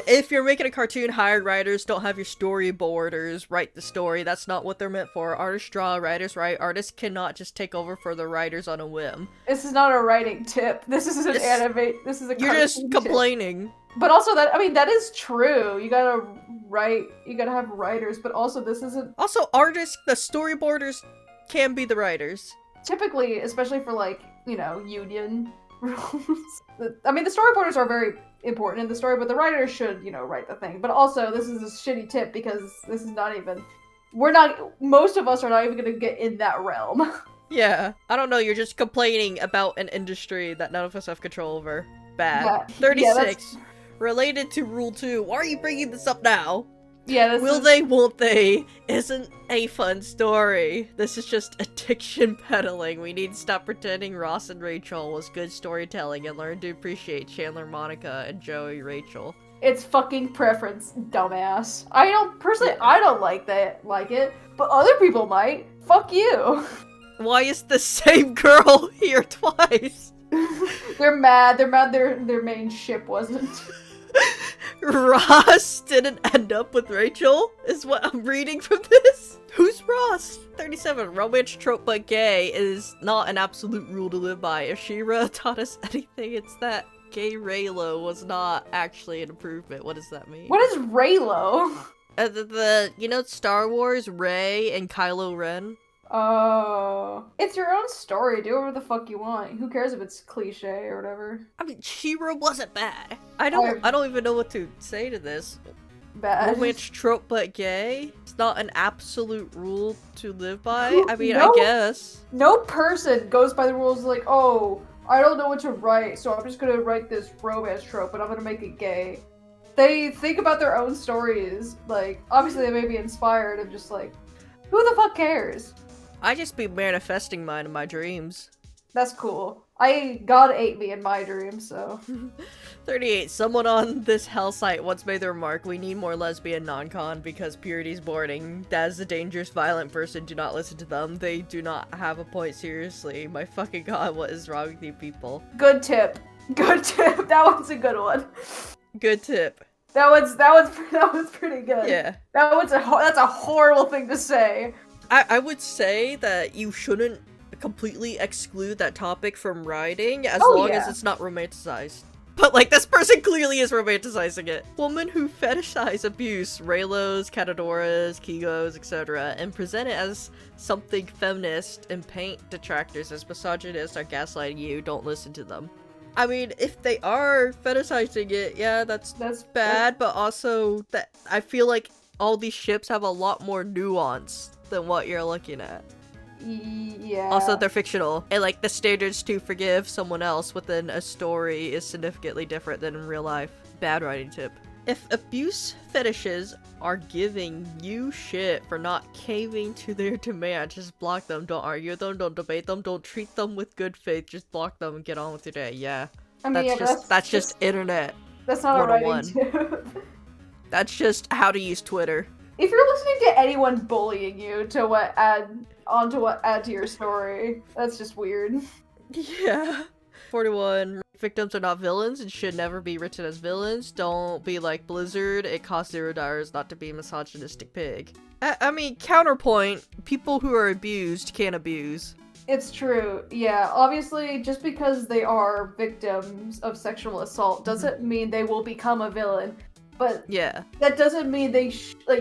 Speaker 1: If you're making a cartoon, hire writers. Don't have your storyboarders write the story. That's not what they're meant for. Artists draw, writers write. Artists cannot just take over for the writers on a whim.
Speaker 2: This is not a writing tip. This is an animate. This is a.
Speaker 1: You're just complaining.
Speaker 2: Tip. But also that is true. You gotta write. You gotta have writers. But also this isn't.
Speaker 1: Also, artists, the storyboarders can be the writers.
Speaker 2: Typically, especially for like union rules. I mean, the storyboarders are very important in the story, but the writers should, write the thing. But also, this is a shitty tip because this is not even... Most of us are not even going to get in that realm.
Speaker 1: Yeah. I don't know, you're just complaining about an industry that none of us have control over. Bad. 36. related to Rule 2. Why are you bringing this up now?
Speaker 2: Yeah, this
Speaker 1: Will they, won't they, isn't a fun story. This is just addiction peddling. We need to stop pretending Ross and Rachel was good storytelling and learn to appreciate Chandler, Monica, and Joey, Rachel.
Speaker 2: It's fucking preference, dumbass. I don't like it, but other people might. Fuck you.
Speaker 1: Why is the same girl here twice?
Speaker 2: They're mad their main ship wasn't.
Speaker 1: Ross didn't end up with Rachel, is what I'm reading from this. Who's Ross? 37. Romance trope but gay is not an absolute rule to live by. If She-Ra taught us anything, it's that gay Raylo was not actually an improvement. What does that mean?
Speaker 2: What is Raylo?
Speaker 1: You know Star Wars, Rey and Kylo Ren?
Speaker 2: Oh. It's your own story. Do whatever the fuck you want. Who cares if it's cliche or whatever?
Speaker 1: I mean, She-Ra wasn't bad. I don't even know what to say to this.
Speaker 2: Bad.
Speaker 1: Romance trope but gay? It's not an absolute rule to live by? I mean,
Speaker 2: No.
Speaker 1: I guess.
Speaker 2: No person goes by the rules like, oh, I don't know what to write, so I'm just gonna write this romance trope, but I'm gonna make it gay. They think about their own stories. Like, obviously they may be inspired and just like, who the fuck cares?
Speaker 1: I just be manifesting mine in my dreams.
Speaker 2: That's cool. God ate me in my dreams, so.
Speaker 1: 38. Someone on this hell site once made the remark, we need more lesbian non-con because purity's boring. That is a dangerous, violent person. Do not listen to them. They do not have a point. Seriously. My fucking god, what is wrong with you people?
Speaker 2: Good tip. Good tip. That one's a good one.
Speaker 1: Good tip.
Speaker 2: That was pretty good.
Speaker 1: Yeah.
Speaker 2: That's a horrible thing to say.
Speaker 1: I would say that you shouldn't completely exclude that topic from writing as long as it's not romanticized. But like, this person clearly is romanticizing it. Women who fetishize abuse, Raylos, Catadoras, Kigos, etc., and present it as something feminist and paint detractors as misogynists are gaslighting you, don't listen to them. I mean, if they are fetishizing it, yeah, that's bad, but also that I feel like all these ships have a lot more nuance than what you're looking at.
Speaker 2: Yeah.
Speaker 1: Also, they're fictional, and like the standards to forgive someone else within a story is significantly different than in real life. Bad writing tip. If abuse fetishes are giving you shit for not caving to their demand, just block them. Don't argue with them, don't debate them, don't treat them with good faith, just block them and get on with your day. Yeah.
Speaker 2: I mean,
Speaker 1: that's just internet.
Speaker 2: That's not a writing
Speaker 1: 101.
Speaker 2: tip.
Speaker 1: That's just how to use Twitter.
Speaker 2: If you're listening to anyone bullying you to add to your story, that's just weird.
Speaker 1: Yeah. 41. Victims are not villains and should never be written as villains. Don't be like Blizzard. It costs $0 not to be a misogynistic pig. I mean, counterpoint, people who are abused can't abuse.
Speaker 2: It's true. Yeah, obviously, just because they are victims of sexual assault doesn't mean they will become a villain. But yeah, that doesn't mean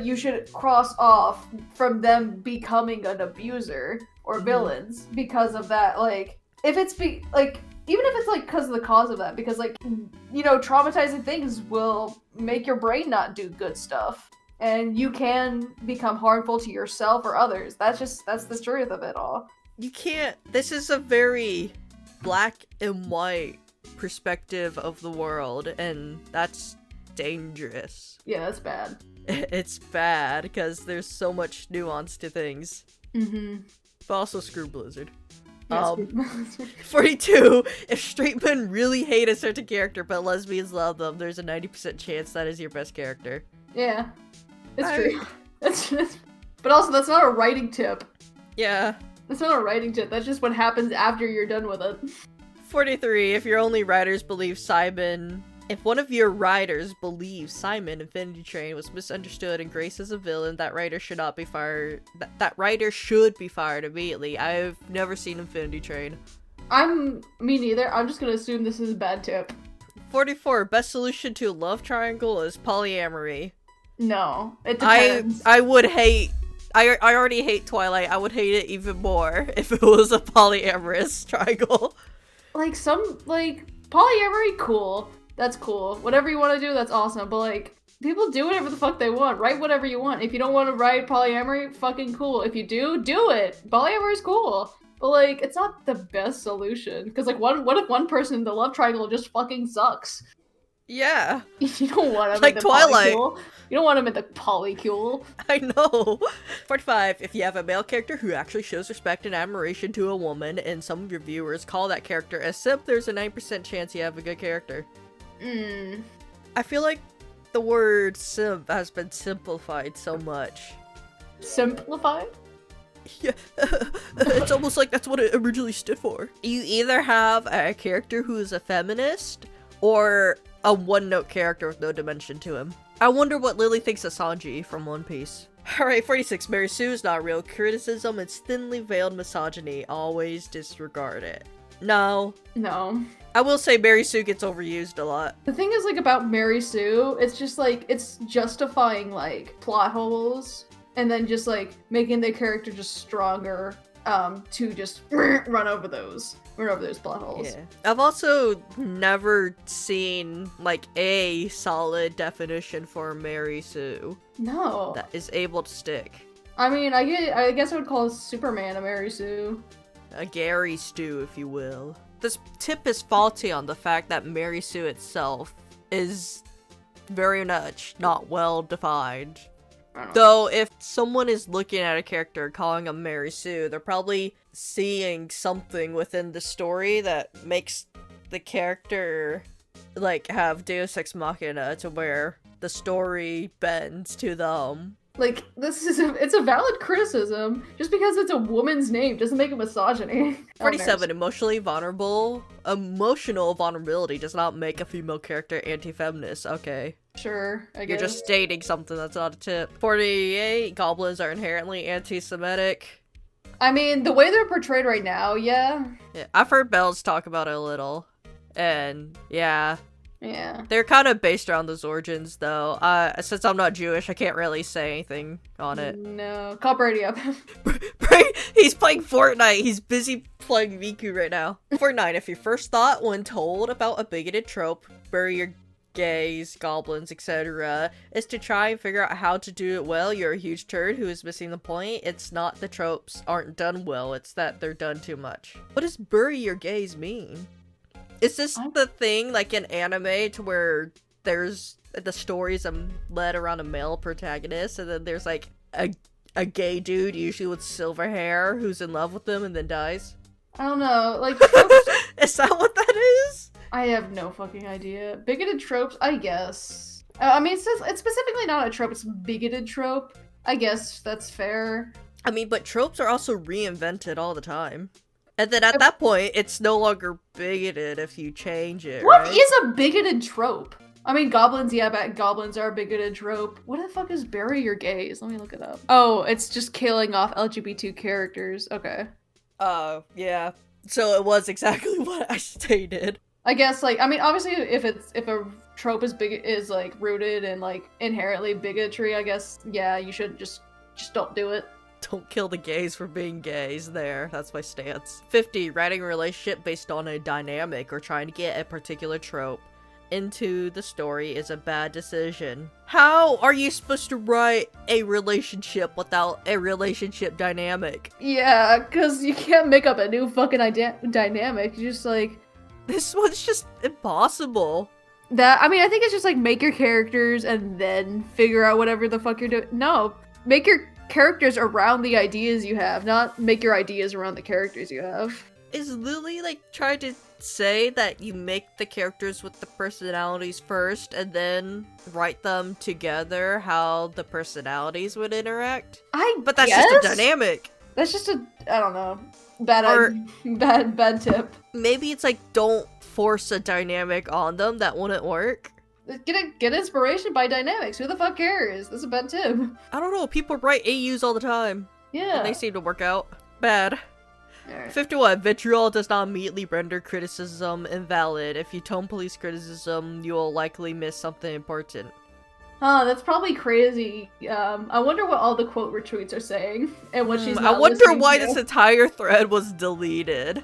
Speaker 2: you should cross off from them becoming an abuser or villains because of that. Like, if it's even if it's like because of the cause of that, because like, you know, traumatizing things will make your brain not do good stuff, and you can become harmful to yourself or others. That's the truth of it all.
Speaker 1: You can't. This is a very black and white perspective of the world, and that's dangerous.
Speaker 2: Yeah, that's bad.
Speaker 1: It's bad because there's so much nuance to things.
Speaker 2: Mm-hmm.
Speaker 1: But also screw Blizzard.
Speaker 2: Yeah,
Speaker 1: 42. If straight men really hate a certain character but lesbians love them, there's a 90% chance that is your best character.
Speaker 2: Yeah, it's true. But also, that's not a writing tip.
Speaker 1: Yeah.
Speaker 2: That's not a writing tip. That's just what happens after you're done with it.
Speaker 1: 43. If your only writers believe If one of your writers believes Simon Infinity Train was misunderstood and Grace is a villain, that writer should not be fired. That writer should be fired immediately. I've never seen Infinity Train.
Speaker 2: Me neither. I'm just gonna assume this is a bad tip.
Speaker 1: 44. Best solution to a love triangle is polyamory.
Speaker 2: No, it depends.
Speaker 1: I would hate. I already hate Twilight. I would hate it even more if it was a polyamorous triangle.
Speaker 2: Polyamory, cool. That's cool. Whatever you want to do, that's awesome. But, like, people do whatever the fuck they want. Write whatever you want. If you don't want to write polyamory, fucking cool. If you do, do it. Polyamory is cool. But, like, it's not the best solution. Because, like, what if one person in the love triangle just fucking sucks?
Speaker 1: Yeah.
Speaker 2: You don't want him
Speaker 1: Like
Speaker 2: in the
Speaker 1: Twilight.
Speaker 2: polycule. You don't want him in the polycule.
Speaker 1: I know. 45. If you have a male character who actually shows respect and admiration to a woman, and some of your viewers call that character a simp, there's a 9% chance you have a good character. I feel like the word simp has been simplified so much.
Speaker 2: Simplified?
Speaker 1: Yeah. It's almost like that's what it originally stood for. You either have a character who is a feminist, or a one-note character with no dimension to him. I wonder what Lily thinks of Sanji from One Piece. Alright, 46. Mary Sue is not real criticism, it's thinly veiled misogyny. Always disregard it. No.
Speaker 2: No.
Speaker 1: I will say Mary Sue gets overused a lot.
Speaker 2: The thing is, like, about Mary Sue, it's just, like, it's justifying, like, plot holes, and then just, like, making the character just stronger, to just run over those plot holes.
Speaker 1: Yeah. I've also never seen, like, a solid definition for Mary Sue.
Speaker 2: No.
Speaker 1: That is able to stick.
Speaker 2: I mean, I guess I would call Superman a Mary Sue.
Speaker 1: A Gary Stew, if you will. This tip is faulty on the fact that Mary Sue itself is very much not well defined. Though, if someone is looking at a character calling them Mary Sue, they're probably seeing something within the story that makes the character, like, have Deus Ex Machina to where the story bends to them.
Speaker 2: Like, it's a valid criticism. Just because it's a woman's name doesn't make it misogyny.
Speaker 1: 47. Emotional vulnerability does not make a female character anti-feminist. Okay.
Speaker 2: Sure, I guess.
Speaker 1: You're just stating something that's not a tip. 48. Goblins are inherently anti-Semitic.
Speaker 2: I mean, the way they're portrayed right now, yeah.
Speaker 1: Yeah, I've heard Bells talk about it a little. And, yeah.
Speaker 2: Yeah.
Speaker 1: They're kind of based around those origins, though. Since I'm not Jewish, I can't really say anything on it.
Speaker 2: No. Call Brady up.
Speaker 1: He's playing Fortnite. He's busy playing Miku right now. 49. If your first thought when told about a bigoted trope, bury your gays, goblins, etc., is to try and figure out how to do it well, you're a huge turd who is missing the point. It's not the tropes aren't done well, it's that they're done too much. What does bury your gays mean? Is this the thing, like in anime, to where there's the stories led around a male protagonist, and then there's like a gay dude, usually with silver hair, who's in love with them and then dies?
Speaker 2: I don't know, like,
Speaker 1: Is that what that is?
Speaker 2: I have no fucking idea. Bigoted tropes, I guess. I mean, it's specifically not a trope, it's a bigoted trope. I guess that's fair.
Speaker 1: I mean, but tropes are also reinvented all the time. And then at that point, it's no longer bigoted if you change it,
Speaker 2: What
Speaker 1: right?
Speaker 2: is a bigoted trope? I mean, goblins, yeah, but goblins are a bigoted trope. What the fuck is bury your gays? Let me look it up. Oh, it's just killing off LGBT characters. Okay.
Speaker 1: Yeah. So it was exactly what I stated.
Speaker 2: I guess, like, I mean, obviously, if a trope is like rooted in like inherently bigotry, I guess, yeah, you should just don't do it.
Speaker 1: Don't kill the gays for being gays there. That's my stance. 50. Writing a relationship based on a dynamic or trying to get a particular trope into the story is a bad decision. How are you supposed to write a relationship without a relationship dynamic?
Speaker 2: Yeah, because you can't make up a new fucking dynamic. You just like...
Speaker 1: This one's just impossible.
Speaker 2: I mean, I think it's just like make your characters and then figure out whatever the fuck you're doing. No, make your characters around the ideas you have, not make your ideas around the characters you have.
Speaker 1: Is Lily like trying to say that you make the characters with the personalities first and then write them together how the personalities would interact? But that's just a dynamic.
Speaker 2: That's just a, I don't know, bad tip.
Speaker 1: Maybe it's like don't force a dynamic on them, that wouldn't work.
Speaker 2: Get inspiration by dynamics. Who the fuck cares? That's a bad tip.
Speaker 1: I don't know, people write AUs all the time.
Speaker 2: Yeah.
Speaker 1: And they seem to work out. Bad.
Speaker 2: Right.
Speaker 1: 51. Vitriol does not immediately render criticism invalid. If you tone police criticism, you will likely miss something important.
Speaker 2: That's probably crazy. I wonder what all the quote retweets are saying and what she's not
Speaker 1: I wonder why
Speaker 2: to.
Speaker 1: this entire thread was deleted.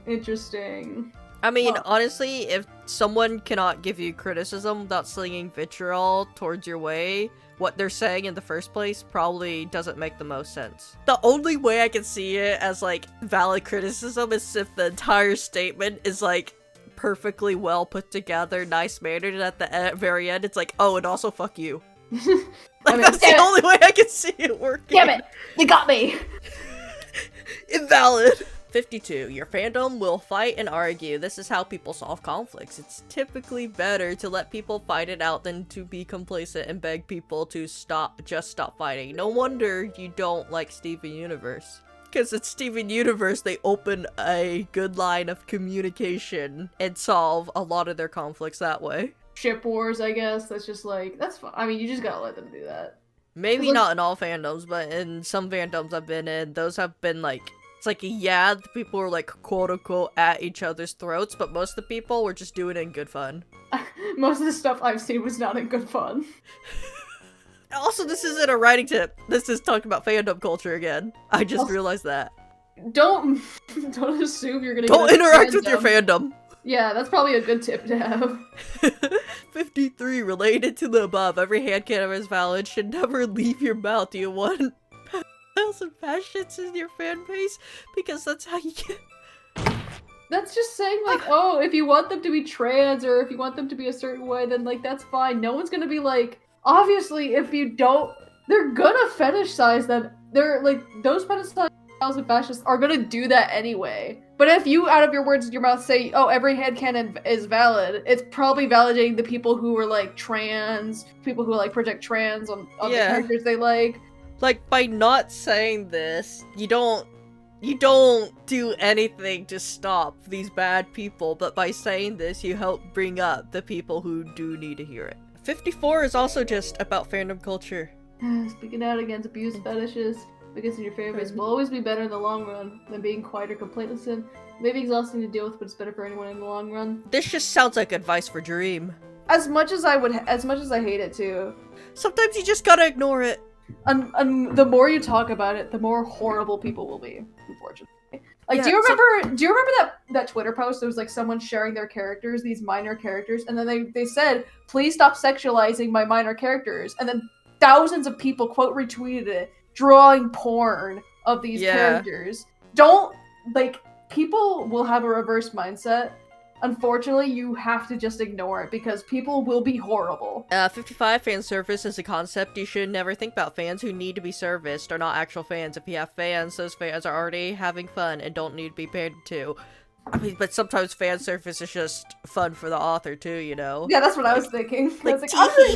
Speaker 2: Interesting.
Speaker 1: I mean, honestly, if someone cannot give you criticism without slinging vitriol towards your way, what they're saying in the first place probably doesn't make the most sense. The only way I can see it as, like, valid criticism is if the entire statement is, like, perfectly well put together, nice mannered, and at the very end, it's like, oh, and also fuck you. Like, that's the only way I can see it working.
Speaker 2: Damn it! They got me!
Speaker 1: Invalid! 52. Your fandom will fight and argue. This is how people solve conflicts. It's typically better to let people fight it out than to be complacent and beg people to just stop fighting. No wonder you don't like Steven Universe. Because it's Steven Universe, they open a good line of communication and solve a lot of their conflicts that way.
Speaker 2: Ship wars, I guess. That's just like, that's fine. I mean, you just gotta let them do that.
Speaker 1: Maybe not in all fandoms, but in some fandoms I've been in, those have been like, it's like, yeah, the people were like, quote-unquote, at each other's throats, but most of the people were just doing it in good fun.
Speaker 2: Most of the stuff I've seen was not in good fun.
Speaker 1: Also, this isn't a writing tip. This is talking about fandom culture again. I just realized that.
Speaker 2: Don't assume you're gonna
Speaker 1: Don't interact with your fandom.
Speaker 2: Yeah, that's probably a good tip to have.
Speaker 1: 53. Related to the above, every handcannon is valid, should never leave your mouth. Do you want and passions in your fan base? Because that's how you get...
Speaker 2: That's just saying, like, oh, if you want them to be trans or if you want them to be a certain way, then, like, that's fine. No one's gonna be like, obviously, if you don't, they're gonna fetishize them. They're, like, those fetishized and fascists are gonna do that anyway. But if you, out of your words in your mouth, say, oh, every headcanon is valid, it's probably validating the people who are, like, trans, people who, like, project trans on the characters they like.
Speaker 1: Like, by not saying this, you don't do anything to stop these bad people, but by saying this, you help bring up the people who do need to hear it. 54 is also just about fandom culture.
Speaker 2: Speaking out against abuse fetishes, because in your fan base will always be better in the long run than being quiet or complacent. Maybe exhausting to deal with, but it's better for anyone in the long run.
Speaker 1: This just sounds like advice for Dream.
Speaker 2: As much as I hate it too. Sometimes
Speaker 1: you just gotta ignore it.
Speaker 2: And the more you talk about it, the more horrible people will be, unfortunately. Like, do you remember that Twitter post? There was like someone sharing their characters, these minor characters, and then they said, please stop sexualizing my minor characters. And then thousands of people quote retweeted it, drawing porn of these characters. Don't, like, people will have a reverse mindset. Unfortunately, you have to just ignore it because people will be horrible.
Speaker 1: 55, fan service is a concept. You should never think about fans who need to be serviced are not actual fans. If you have fans, those fans are already having fun and don't need to be paid to. I mean, but sometimes fan service is just fun for the author too, you know?
Speaker 2: Yeah, that's what I was thinking.
Speaker 1: Like,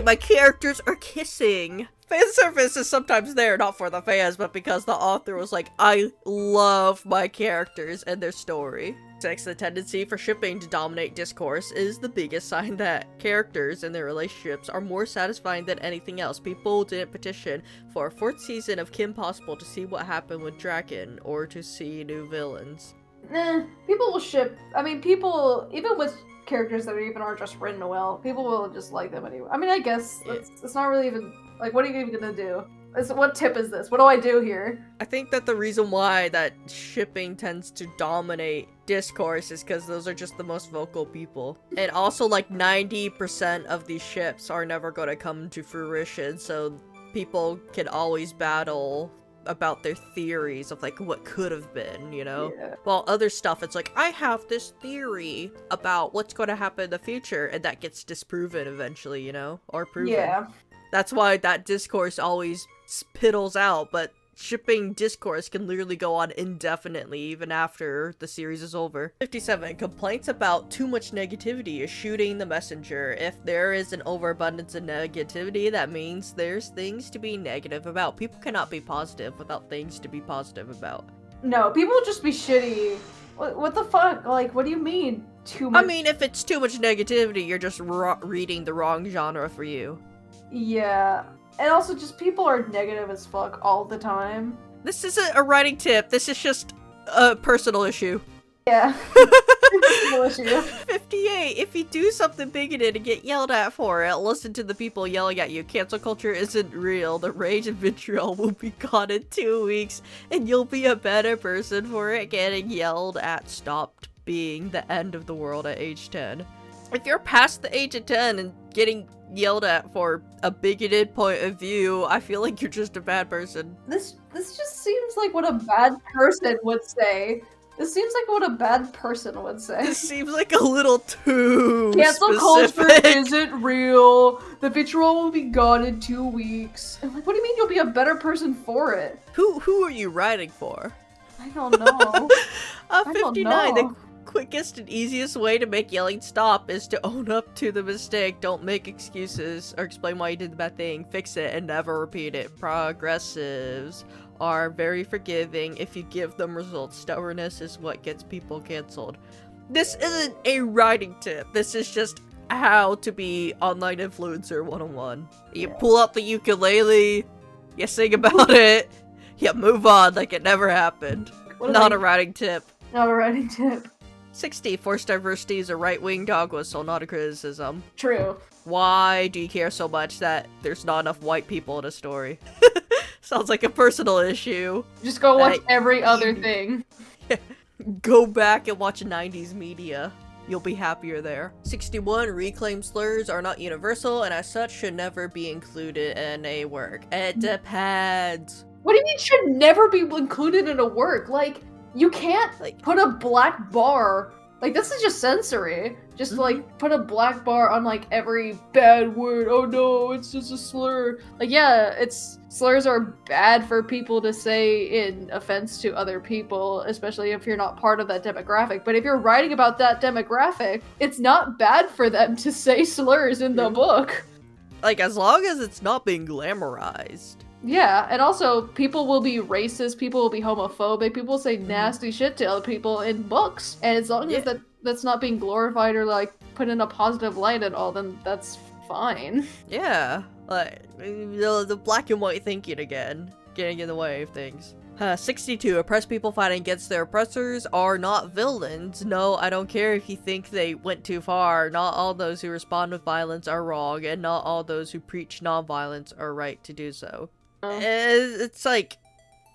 Speaker 1: my characters are kissing. Fan service is sometimes there, not for the fans, but because the author was like, I love my characters and their story. 6. The tendency for shipping to dominate discourse is the biggest sign that characters and their relationships are more satisfying than anything else. People didn't petition for a 4th season of Kim Possible to see what happened with Draken or to see new villains.
Speaker 2: People will ship. I mean, people, even with characters that aren't just written well, people will just like them anyway. I mean, I guess it's not really even, like, what are you even gonna do? What tip is this? What do I do here?
Speaker 1: I think that the reason why that shipping tends to dominate discourse is because those are just the most vocal people. And also, like, 90% of these ships are never going to come to fruition, so people can always battle about their theories of, like, what could have been, you know?
Speaker 2: Yeah.
Speaker 1: While other stuff, it's like, I have this theory about what's going to happen in the future, and that gets disproven eventually, you know? Or proven.
Speaker 2: Yeah.
Speaker 1: That's why that discourse always spittles out, but shipping discourse can literally go on indefinitely even after the series is over. 57. Complaints about too much negativity is shooting the messenger. If there is an overabundance of negativity, that means there's things to be negative about. People cannot be positive without things to be positive about.
Speaker 2: No, people will just be shitty. What the fuck? Like, what do you mean, too much?
Speaker 1: I mean, if it's too much negativity, you're just reading the wrong genre for you.
Speaker 2: Yeah. And also, just people are negative as fuck all the time.
Speaker 1: This isn't a writing tip. This is just a personal issue.
Speaker 2: Yeah. Personal issue.
Speaker 1: 58. If you do something bigoted and get yelled at for it, listen to the people yelling at you. Cancel culture isn't real. The rage and vitriol will be gone in 2 weeks, and you'll be a better person for it. Getting yelled at stopped being the end of the world at age 10. If you're past the age of 10 and getting yelled at for a bigoted point of view, I feel like you're just a bad person.
Speaker 2: This just seems like what a bad person would say. This seems like what a bad person would say.
Speaker 1: This seems like a little too
Speaker 2: Cancel culture
Speaker 1: specific.
Speaker 2: isn't real. The vitriol will be gone in 2 weeks. I'm like, what do you mean you'll be a better person for it?
Speaker 1: Who are you writing for?
Speaker 2: I don't know. I don't
Speaker 1: 59.
Speaker 2: know.
Speaker 1: The quickest and easiest way to make yelling stop is to own up to the mistake. Don't make excuses or explain why you did the bad thing. Fix it and never repeat it. Progressives are very forgiving if you give them results. Stubbornness is what gets people canceled. This isn't a writing tip. This is just how to be online influencer 101. You pull out the ukulele, you sing about it, you move on like it never happened. Not a writing tip.
Speaker 2: Not a writing tip.
Speaker 1: 60. Forced diversity is a right-wing dog whistle, not a criticism.
Speaker 2: True.
Speaker 1: Why do you care so much that there's not enough white people in a story? Sounds like a personal issue.
Speaker 2: Just go watch every other thing.
Speaker 1: Go back and watch 90s media. You'll be happier there. 61. Reclaimed slurs are not universal and as such should never be included in a work. It depends.
Speaker 2: What do you mean should never be included in a work? Like, you can't put a black bar. Like, this is just sensory. Just like put a black bar on like every bad word. Oh no, it's just a slur. Like, yeah, slurs are bad for people to say in offense to other people, especially if you're not part of that demographic. But if you're writing about that demographic, it's not bad for them to say slurs in the book.
Speaker 1: Like, as long as it's not being glamorized.
Speaker 2: Yeah, and also people will be racist, people will be homophobic, people will say nasty shit to other people in books. And as long as that's not being glorified or like put in a positive light at all, then that's fine.
Speaker 1: Yeah, like the black and white thinking again, getting in the way of things. 62. Oppressed people fighting against their oppressors are not villains. No, I don't care if you think they went too far. Not all those who respond with violence are wrong, and not all those who preach nonviolence are right to do so. It's like,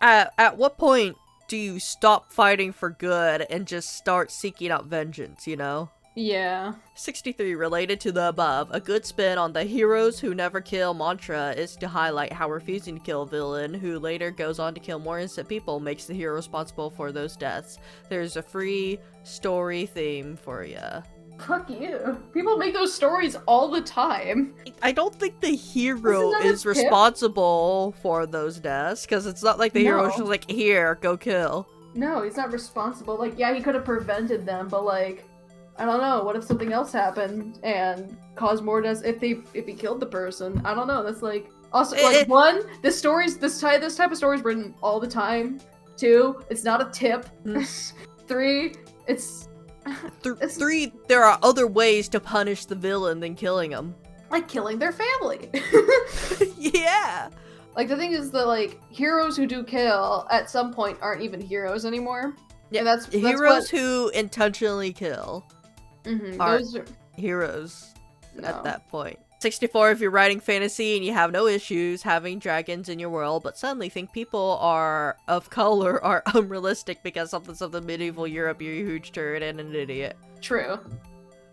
Speaker 1: at what point do you stop fighting for good and just start seeking out vengeance, you know?
Speaker 2: Yeah.
Speaker 1: 63. Related to the above, a good spin on the heroes who never kill mantra is to highlight how refusing to kill a villain who later goes on to kill more innocent people makes the hero responsible for those deaths. There's a free story theme for ya.
Speaker 2: Fuck you. People make those stories all the time.
Speaker 1: I don't think the hero is responsible for those deaths, because it's not like the hero's just like, here, go kill.
Speaker 2: No, he's not responsible. Like, yeah, he could have prevented them, but like, I don't know, what if something else happened and caused more deaths if he killed the person? I don't know, that's like... Also, like, one, this type of story is written all the time. 2, it's not a tip. 3, it's...
Speaker 1: 3, there are other ways to punish the villain than killing them.
Speaker 2: Like killing their family.
Speaker 1: Yeah.
Speaker 2: Like, the thing is that, like, heroes who do kill at some point aren't even heroes anymore.
Speaker 1: Yeah, that's heroes who intentionally kill aren't those are... heroes at that point. 64, if you're writing fantasy and you have no issues having dragons in your world, but suddenly think people are of color are unrealistic because something medieval Europe, you're a huge turd and an idiot.
Speaker 2: True.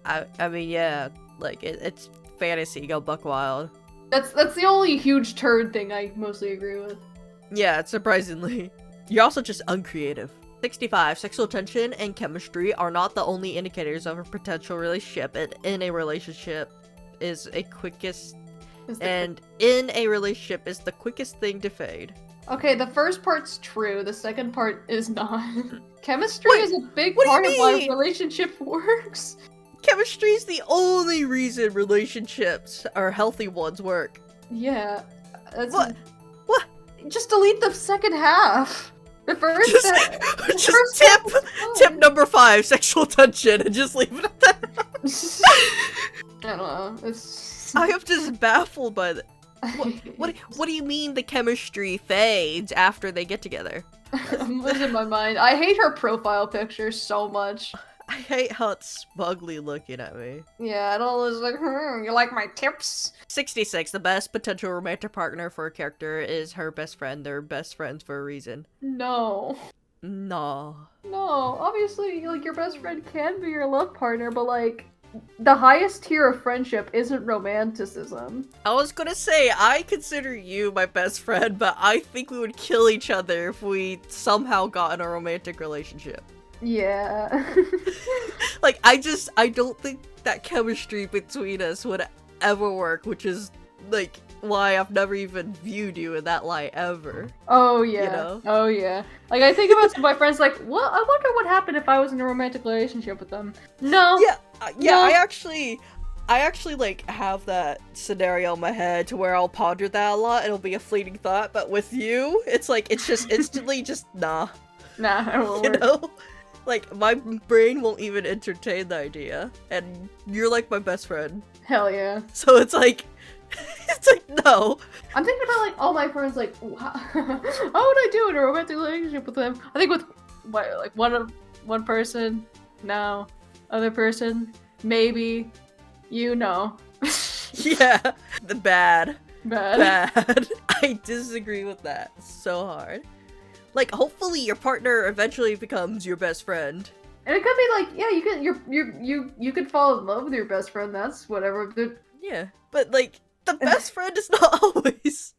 Speaker 1: I mean, yeah, like, it's fantasy, go buck wild.
Speaker 2: That's the only huge turd thing I mostly agree with.
Speaker 1: Yeah, surprisingly. You're also just uncreative. 65, sexual tension and chemistry are not the only indicators of a potential relationship, and in a relationship is the quickest thing to fade. Okay, the first part's true, the second part is not. Chemistry is a big part of why a relationship works. Chemistry is the only reason relationships or healthy ones work. Yeah. That's what? Just delete the second half. The first tip number 5, sexual tension, and just leave it at that. I don't know. I am just baffled by that. What do you mean the chemistry fades after they get together? I'm losing my mind. I hate her profile picture so much. I hate how it's smugly looking at me. Yeah, it all is like, you like my tips? 66, the best potential romantic partner for a character is her best friend. They're best friends for a reason. No. No. No, obviously, like, your best friend can be your love partner, but, like, the highest tier of friendship isn't romanticism. I was gonna say, I consider you my best friend, but I think we would kill each other if we somehow got in a romantic relationship.
Speaker 2: Yeah.
Speaker 1: Like, I don't think that chemistry between us would ever work, which is, like, why I've never even viewed you in that light ever.
Speaker 2: Oh yeah.
Speaker 1: You know?
Speaker 2: Oh yeah. Like I think about some of my friends like, well, I wonder what happened if I was in a romantic relationship with them. No.
Speaker 1: Yeah,
Speaker 2: No.
Speaker 1: I actually, like, have that scenario in my head to where I'll ponder that a lot. It'll be a fleeting thought, but with you, it's like, it's just instantly just, nah.
Speaker 2: Nah, it won't
Speaker 1: You
Speaker 2: work.
Speaker 1: know? Like, my brain won't even entertain the idea, and you're like my best friend.
Speaker 2: Hell yeah.
Speaker 1: So it's like, no.
Speaker 2: I'm thinking about like all my friends like, how would I do in a romantic relationship with them? I think with what, like one person, no, other person, maybe, you know.
Speaker 1: Yeah, the bad.
Speaker 2: Bad.
Speaker 1: I disagree with that so hard. Like, hopefully your partner eventually becomes your best friend.
Speaker 2: And it could be like, yeah, you could fall in love with your best friend. That's whatever.
Speaker 1: Yeah, but like, the best friend is not always.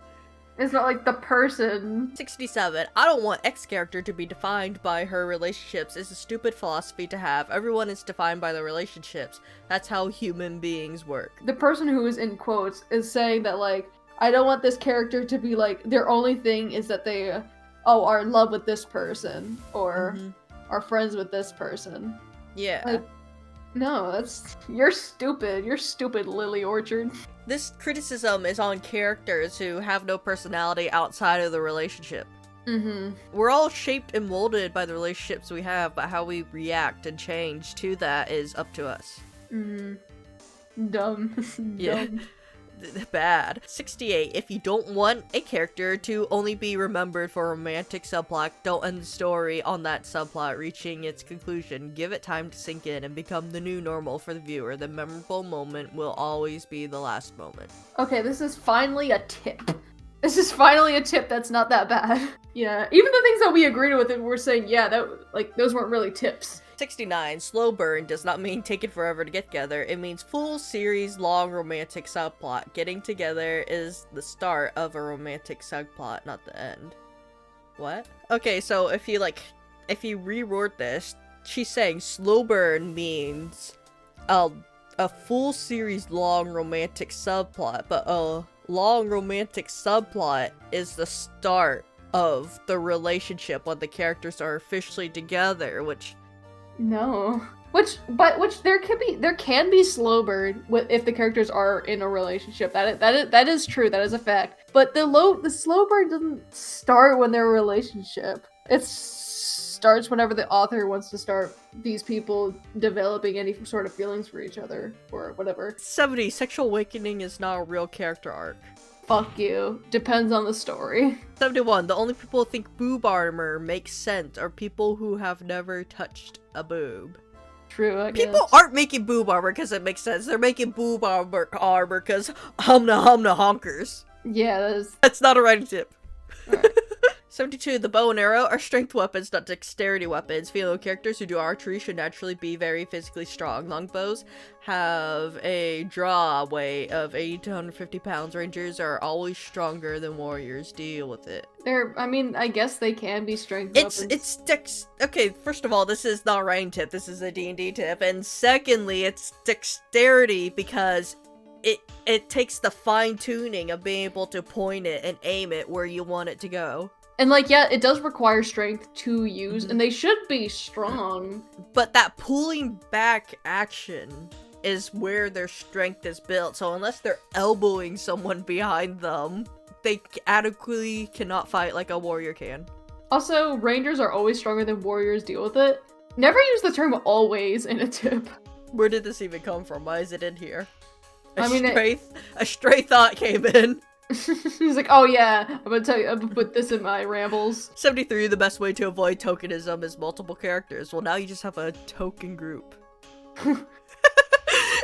Speaker 2: It's not like the person.
Speaker 1: 67. I don't want X character to be defined by her relationships. It's a stupid philosophy to have. Everyone is defined by their relationships. That's how human beings work.
Speaker 2: The person who is in quotes is saying that like, I don't want this character to be like, their only thing is that they, are in love with this person or are friends with this person.
Speaker 1: Yeah.
Speaker 2: Like, no, you're stupid. You're stupid, Lily Orchard.
Speaker 1: This criticism is on characters who have no personality outside of the relationship. We're all shaped and molded by the relationships we have, but how we react and change to that is up to us.
Speaker 2: Dumb.
Speaker 1: Yeah.
Speaker 2: Dumb.
Speaker 1: Bad. 68. If you don't want a character to only be remembered for a romantic subplot, don't end the story on that subplot reaching its conclusion. Give it time to sink in and become the new normal for the viewer. The memorable moment will always be the last moment.
Speaker 2: Okay, this is finally a tip. This is finally a tip that's not that bad. Yeah, even the things that we agreed with, we're saying, yeah, that like those weren't really tips.
Speaker 1: 69. Slow burn does not mean taking forever to get together. It means full series long romantic subplot. Getting together is the start of a romantic subplot, not the end. What? Okay, so if you reword this, she's saying slow burn means a full series long romantic subplot, but a long romantic subplot is the start of the relationship when the characters are officially together, which
Speaker 2: No. Which there can be slow burn if the characters are in a relationship. That is true. That is a fact. But the slow burn doesn't start when they're in a relationship. It starts whenever the author wants to start these people developing any sort of feelings for each other or whatever.
Speaker 1: 70. Sexual awakening is not a real character arc.
Speaker 2: Fuck you. Depends on the story.
Speaker 1: 71. The only people who think boob armor makes sense are people who have never touched a boob.
Speaker 2: True, I guess.
Speaker 1: People aren't making boob armor because it makes sense. They're making boob armor because humna honkers.
Speaker 2: Yeah,
Speaker 1: That's not a writing tip.
Speaker 2: Alright.
Speaker 1: 72. The bow and arrow are strength weapons, not dexterity weapons. Female characters who do archery should naturally be very physically strong. Longbows have a draw weight of 80 to 150 pounds. Rangers are always stronger than warriors. Deal with it.
Speaker 2: I guess they can be strength weapons.
Speaker 1: Okay, first of all, this is not a writing tip. This is a D&D tip. And secondly, it's dexterity because it takes the fine-tuning of being able to point it and aim it where you want it to go.
Speaker 2: And like, yeah, it does require strength to use, and they should be strong.
Speaker 1: But that pulling back action is where their strength is built. So unless they're elbowing someone behind them, they adequately cannot fight like a warrior can.
Speaker 2: Also, rangers are always stronger than warriors. Deal with it. Never use the term always in a tip.
Speaker 1: Where did this even come from? Why is it in here? A stray thought came in.
Speaker 2: He's like, oh yeah, I'm gonna put this in my rambles.
Speaker 1: 73. The best way to avoid tokenism is multiple characters. Well, now you just have a token group.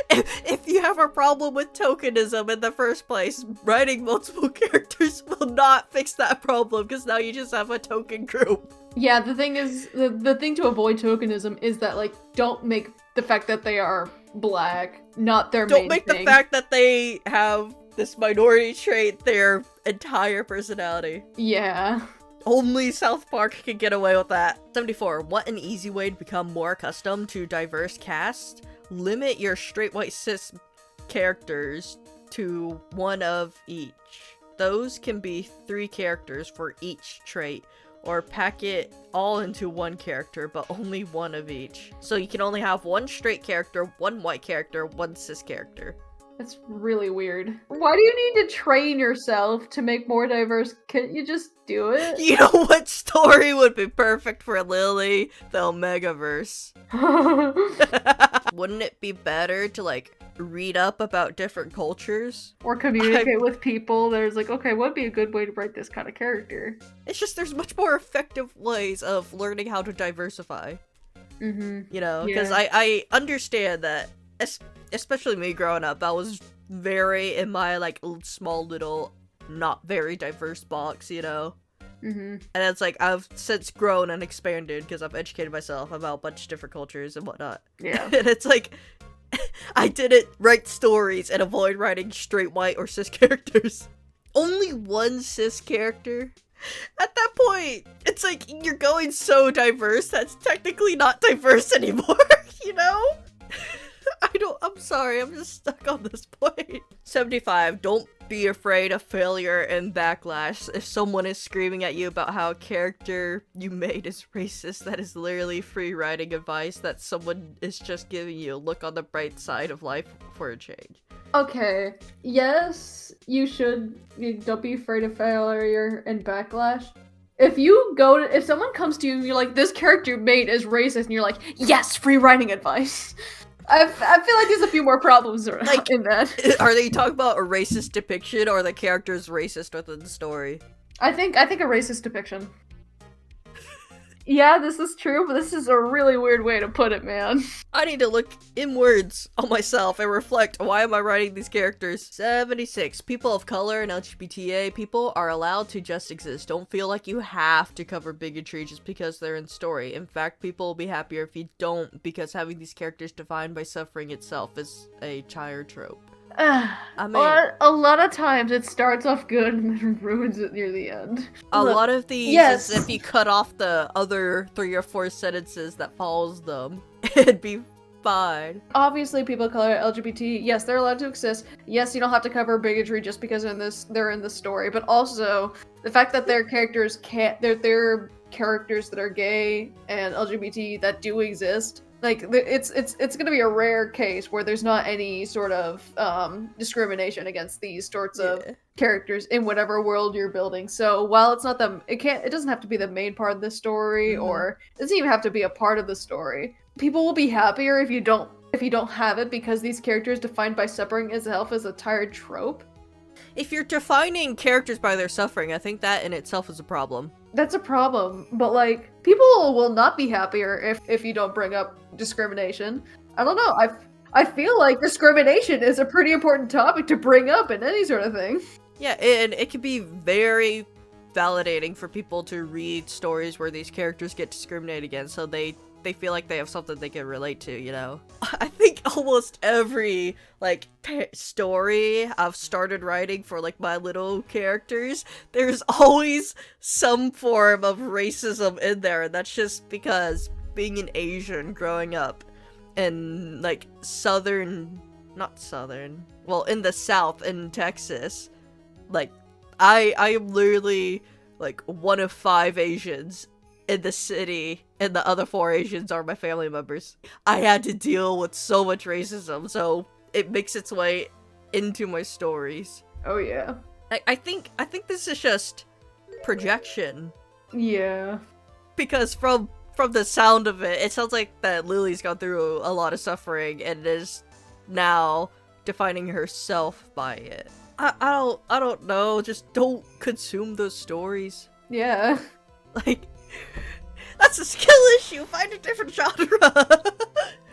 Speaker 1: If you have a problem with tokenism in the first place, writing multiple characters will not fix that problem because now you just have a token group.
Speaker 2: Yeah, the thing is, the thing to avoid tokenism is that, like, don't make the fact that they are black not their main thing.
Speaker 1: Don't make the fact that they have this minority trait their entire personality.
Speaker 2: Yeah.
Speaker 1: Only South Park can get away with that. 74. What an easy way to become more accustomed to diverse casts. Limit your straight white cis characters to one of each. Those can be 3 characters for each trait, or pack it all into one character, but only one of each. So you can only have 1 straight character, 1 white character, 1 cis character.
Speaker 2: It's really weird. Why do you need to train yourself to make more diverse? Can't you just do it?
Speaker 1: You know what story would be perfect for Lily? The Omegaverse. Wouldn't it be better to, like, read up about different cultures?
Speaker 2: Or communicate with people. There's like, okay, what would be a good way to write this kind of character?
Speaker 1: It's just there's much more effective ways of learning how to diversify. You know, because I understand that, especially me growing up, I was very in my, like, small little, not very diverse box, you know? And it's like, I've since grown and expanded because I've educated myself about a bunch of different cultures and whatnot.
Speaker 2: Yeah.
Speaker 1: And it's like, I didn't write stories and avoid writing straight white or cis characters. Only 1 cis character? At that point, it's like, you're going so diverse that's technically not diverse anymore, you know? I'm sorry, I'm just stuck on this point. 75. Don't be afraid of failure and backlash. If someone is screaming at you about how a character you made is racist, that is literally free writing advice that someone is just giving you a look on the bright side of life for a change.
Speaker 2: Okay, yes, you should. Don't be afraid of failure and backlash. If someone comes to you and you're like, this character you made is racist, and you're like, yes, free writing advice. I feel like there's a few more problems
Speaker 1: like,
Speaker 2: in that.
Speaker 1: Are they talking about a racist depiction or the character's racist within the story?
Speaker 2: I think a racist depiction. Yeah, this is true, but this is a really weird way to put it, man.
Speaker 1: I need to look inwards on myself and reflect, why am I writing these characters? 76. People of color and LGBTA people are allowed to just exist. Don't feel like you have to cover bigotry just because they're in story. In fact, people will be happier if you don't, because having these characters defined by suffering itself is a child trope.
Speaker 2: I mean, a lot of times it starts off good and then ruins it near the end.
Speaker 1: A lot of these is if you cut off the other 3 or 4 sentences that follows them, it'd be fine.
Speaker 2: Obviously, people of color, LGBT, yes, they're allowed to exist. Yes, you don't have to cover bigotry just because they're in the story, but also the fact that their characters they're characters that are gay and LGBT that do exist. Like, it's gonna be a rare case where there's not any sort of discrimination against these sorts of characters in whatever world you're building. So while it's not it doesn't have to be the main part of the story, or it doesn't even have to be a part of the story. People will be happier if you don't have it, because these characters defined by suffering itself is a tired trope.
Speaker 1: If you're defining characters by their suffering, I think that in itself is a problem.
Speaker 2: That's a problem, but like, people will not be happier if you don't bring up discrimination. I don't know, I feel like discrimination is a pretty important topic to bring up in any sort of thing.
Speaker 1: Yeah, and it can be very validating for people to read stories where these characters get discriminated against, so they feel like they have something they can relate to, you know? I think almost every, like, story I've started writing for, like, my little characters, there's always some form of racism in there, and that's just because being an Asian growing up in, like, in the South in Texas, like, I am literally, like, one of 5 Asians in the city, and the other 4 Asians are my family members. I had to deal with so much racism, so it makes its way into my stories.
Speaker 2: Oh yeah.
Speaker 1: I think this is just projection.
Speaker 2: Yeah.
Speaker 1: Because from the sound of it, it sounds like that Lily's gone through a lot of suffering and is now defining herself by it. I don't know, just don't consume those stories.
Speaker 2: Yeah.
Speaker 1: Like, that's a skill issue. Find a different genre.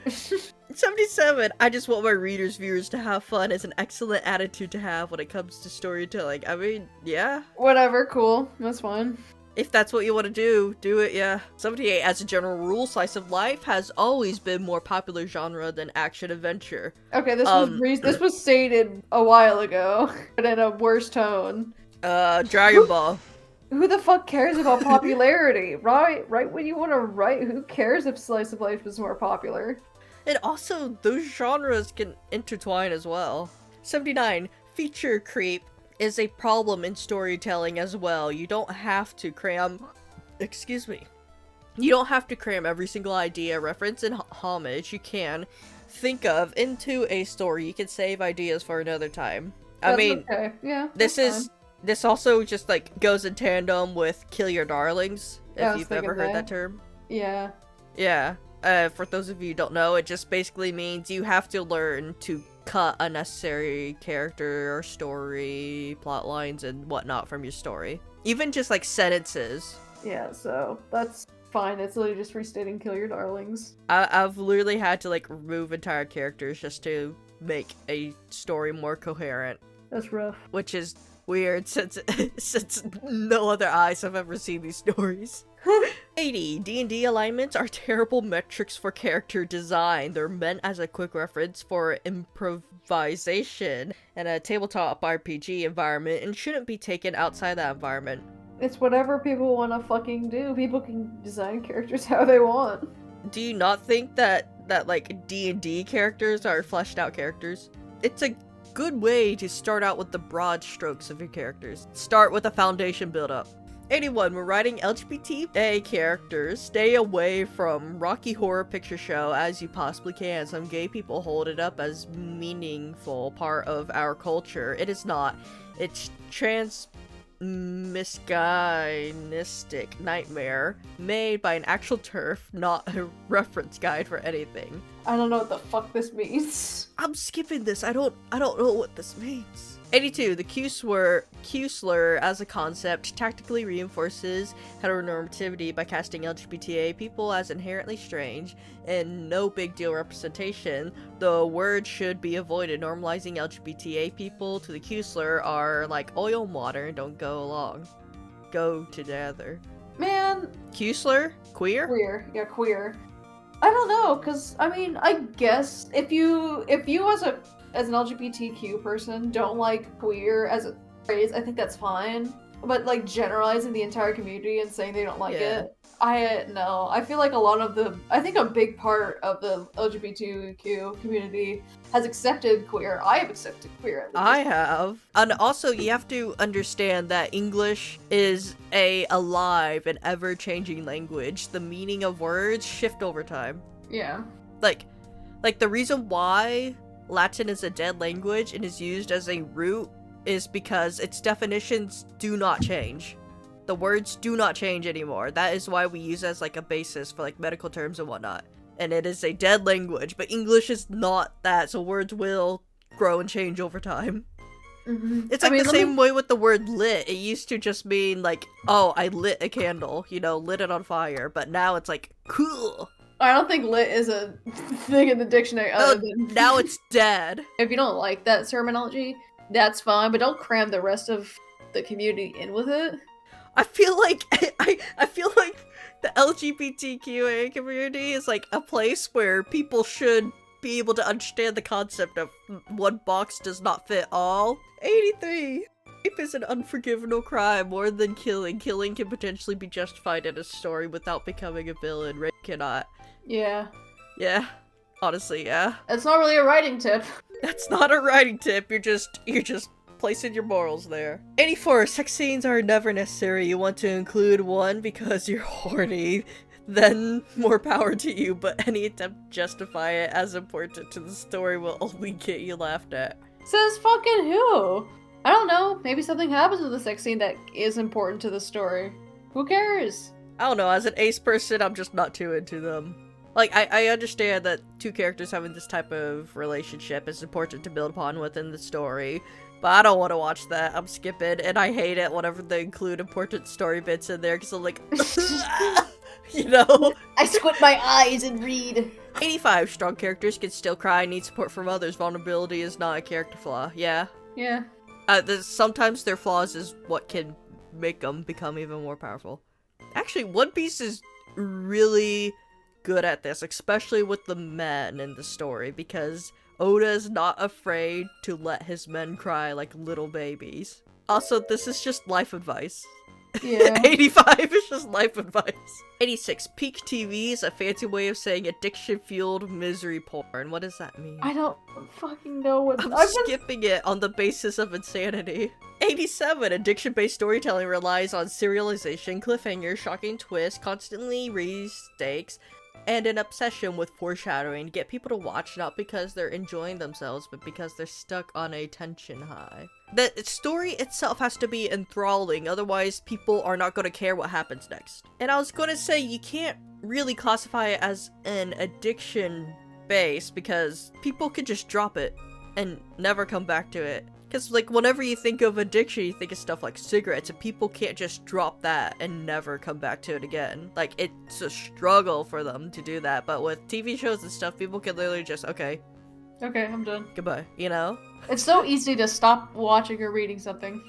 Speaker 1: 77. I just want my viewers to have fun. It's an excellent attitude to have when it comes to storytelling. I mean, yeah.
Speaker 2: Whatever, cool. That's fine.
Speaker 1: If that's what you want to do it, yeah. 78. As a general rule, slice of life has always been more popular genre than action adventure.
Speaker 2: Okay, this was stated a while ago, but in a worse tone.
Speaker 1: Dragon Ball.
Speaker 2: Who the fuck cares about popularity? Right when you want to write, who cares if slice of life is more popular?
Speaker 1: And also, those genres can intertwine as well. 79. Feature creep is a problem in storytelling as well. You don't have to cram... Excuse me. You don't have to cram every single idea, reference, and homage you can think of into a story. You can save ideas for another time. I mean,
Speaker 2: okay. Yeah,
Speaker 1: this also just like goes in tandem with kill your darlings,
Speaker 2: yeah,
Speaker 1: if you've ever heard that term.
Speaker 2: Yeah.
Speaker 1: Yeah. For those of you who don't know, it just basically means you have to learn to cut unnecessary character or story plot lines and whatnot from your story. Even just like sentences.
Speaker 2: Yeah, so that's fine. It's literally just restating kill your darlings.
Speaker 1: I've literally had to like remove entire characters just to make a story more coherent.
Speaker 2: That's rough.
Speaker 1: Which is weird since no other eyes have ever seen these stories. 80. D&D alignments are terrible metrics for character design. They're meant as a quick reference for improvisation in a tabletop RPG environment and shouldn't be taken outside that environment.
Speaker 2: It's whatever people want to fucking do. People can design characters how they want.
Speaker 1: Do you not think that like D&D characters are fleshed out characters? It's a good way to start out with the broad strokes of your characters. Start with a foundation build up. 81. When writing LGBT characters, stay away from Rocky Horror Picture Show as you possibly can. Some gay people hold it up as meaningful part of our culture. It is not. It's misogynistic nightmare made by an actual TERF, not a reference guide for anything.
Speaker 2: I don't know what the fuck this means.
Speaker 1: I'm skipping this. I don't know what this means. 82. The Q slur as a concept tactically reinforces heteronormativity by casting LGBTA people as inherently strange and no big deal representation. The word should be avoided. Normalizing LGBTA people to the Q slur are like oil and water and don't go along. Go together.
Speaker 2: Man.
Speaker 1: Q slur? Queer?
Speaker 2: Queer. Yeah, queer. I don't know, cause I mean, I guess if you as an LGBTQ person don't like queer as a phrase, I think that's fine. But like generalizing the entire community and saying they don't like it, I feel like I think a big part of the LGBTQ community has accepted queer. I have accepted queer. At least.
Speaker 1: I have. And also you have to understand that English is a alive and ever-changing language. The meaning of words shift over time.
Speaker 2: Yeah.
Speaker 1: Like the reason why Latin is a dead language and is used as a root is because its definitions do not change. The words do not change anymore. That is why we use it as like a basis for like medical terms and whatnot. And it is a dead language, but English is not that, so words will grow and change over time.
Speaker 2: Mm-hmm.
Speaker 1: It's like the same way with the word lit. It used to just mean like, oh, I lit a candle, lit it on fire, but now it's like, cool.
Speaker 2: I don't think lit is a thing in the dictionary other than...
Speaker 1: Now it's dead.
Speaker 2: If you don't like that terminology, that's fine, but don't cram the rest of the community in with it.
Speaker 1: I feel like I feel like the LGBTQA community is like a place where people should be able to understand the concept of one box does not fit all. 83. Rape is an unforgivable crime more than killing. Killing can potentially be justified in a story without becoming a villain. Rape cannot.
Speaker 2: Yeah.
Speaker 1: Yeah. Honestly, yeah.
Speaker 2: That's not really a writing tip.
Speaker 1: That's not a writing tip. You're just placing your morals there. 84. Sex scenes are never necessary. You want to include one because you're horny. Then more power to you, but any attempt to justify it as important to the story will only get you laughed at.
Speaker 2: Says fucking who? I don't know. Maybe something happens with the sex scene that is important to the story. Who cares?
Speaker 1: I don't know. As an ace person, I'm just not too into them. Like, I understand that two characters having this type of relationship is important to build upon within the story, but I don't want to watch that. I'm skipping, and I hate it whenever they include important story bits in there, because I'm like,
Speaker 2: I squint my eyes and read.
Speaker 1: 85. Strong characters can still cry and need support from others. Vulnerability is not a character flaw. Yeah.
Speaker 2: Yeah.
Speaker 1: Sometimes their flaws is what can make them become even more powerful. Actually, One Piece is really good at this, especially with the men in the story, because Oda is not afraid to let his men cry like little babies. Also, this is just life advice.
Speaker 2: Yeah.
Speaker 1: 85 is just life advice. 86. Peak TV is a fancy way of saying addiction-fueled misery porn. What does that mean?
Speaker 2: I don't fucking know what.
Speaker 1: I'm skipping it on the basis of insanity. 87. Addiction-based storytelling relies on serialization, cliffhangers, shocking twists, constantly raised stakes, and an obsession with foreshadowing to get people to watch not because they're enjoying themselves, but because they're stuck on a tension high. The story itself has to be enthralling, otherwise people are not going to care what happens next. And I was going to say, you can't really classify it as an addiction base because people could just drop it and never come back to it. Because, like, whenever you think of addiction, you think of stuff like cigarettes, and people can't just drop that and never come back to it again. Like, it's a struggle for them to do that, but with TV shows and stuff, people can literally just, okay,
Speaker 2: I'm done.
Speaker 1: goodbye, you know?
Speaker 2: It's so easy to stop watching or reading something.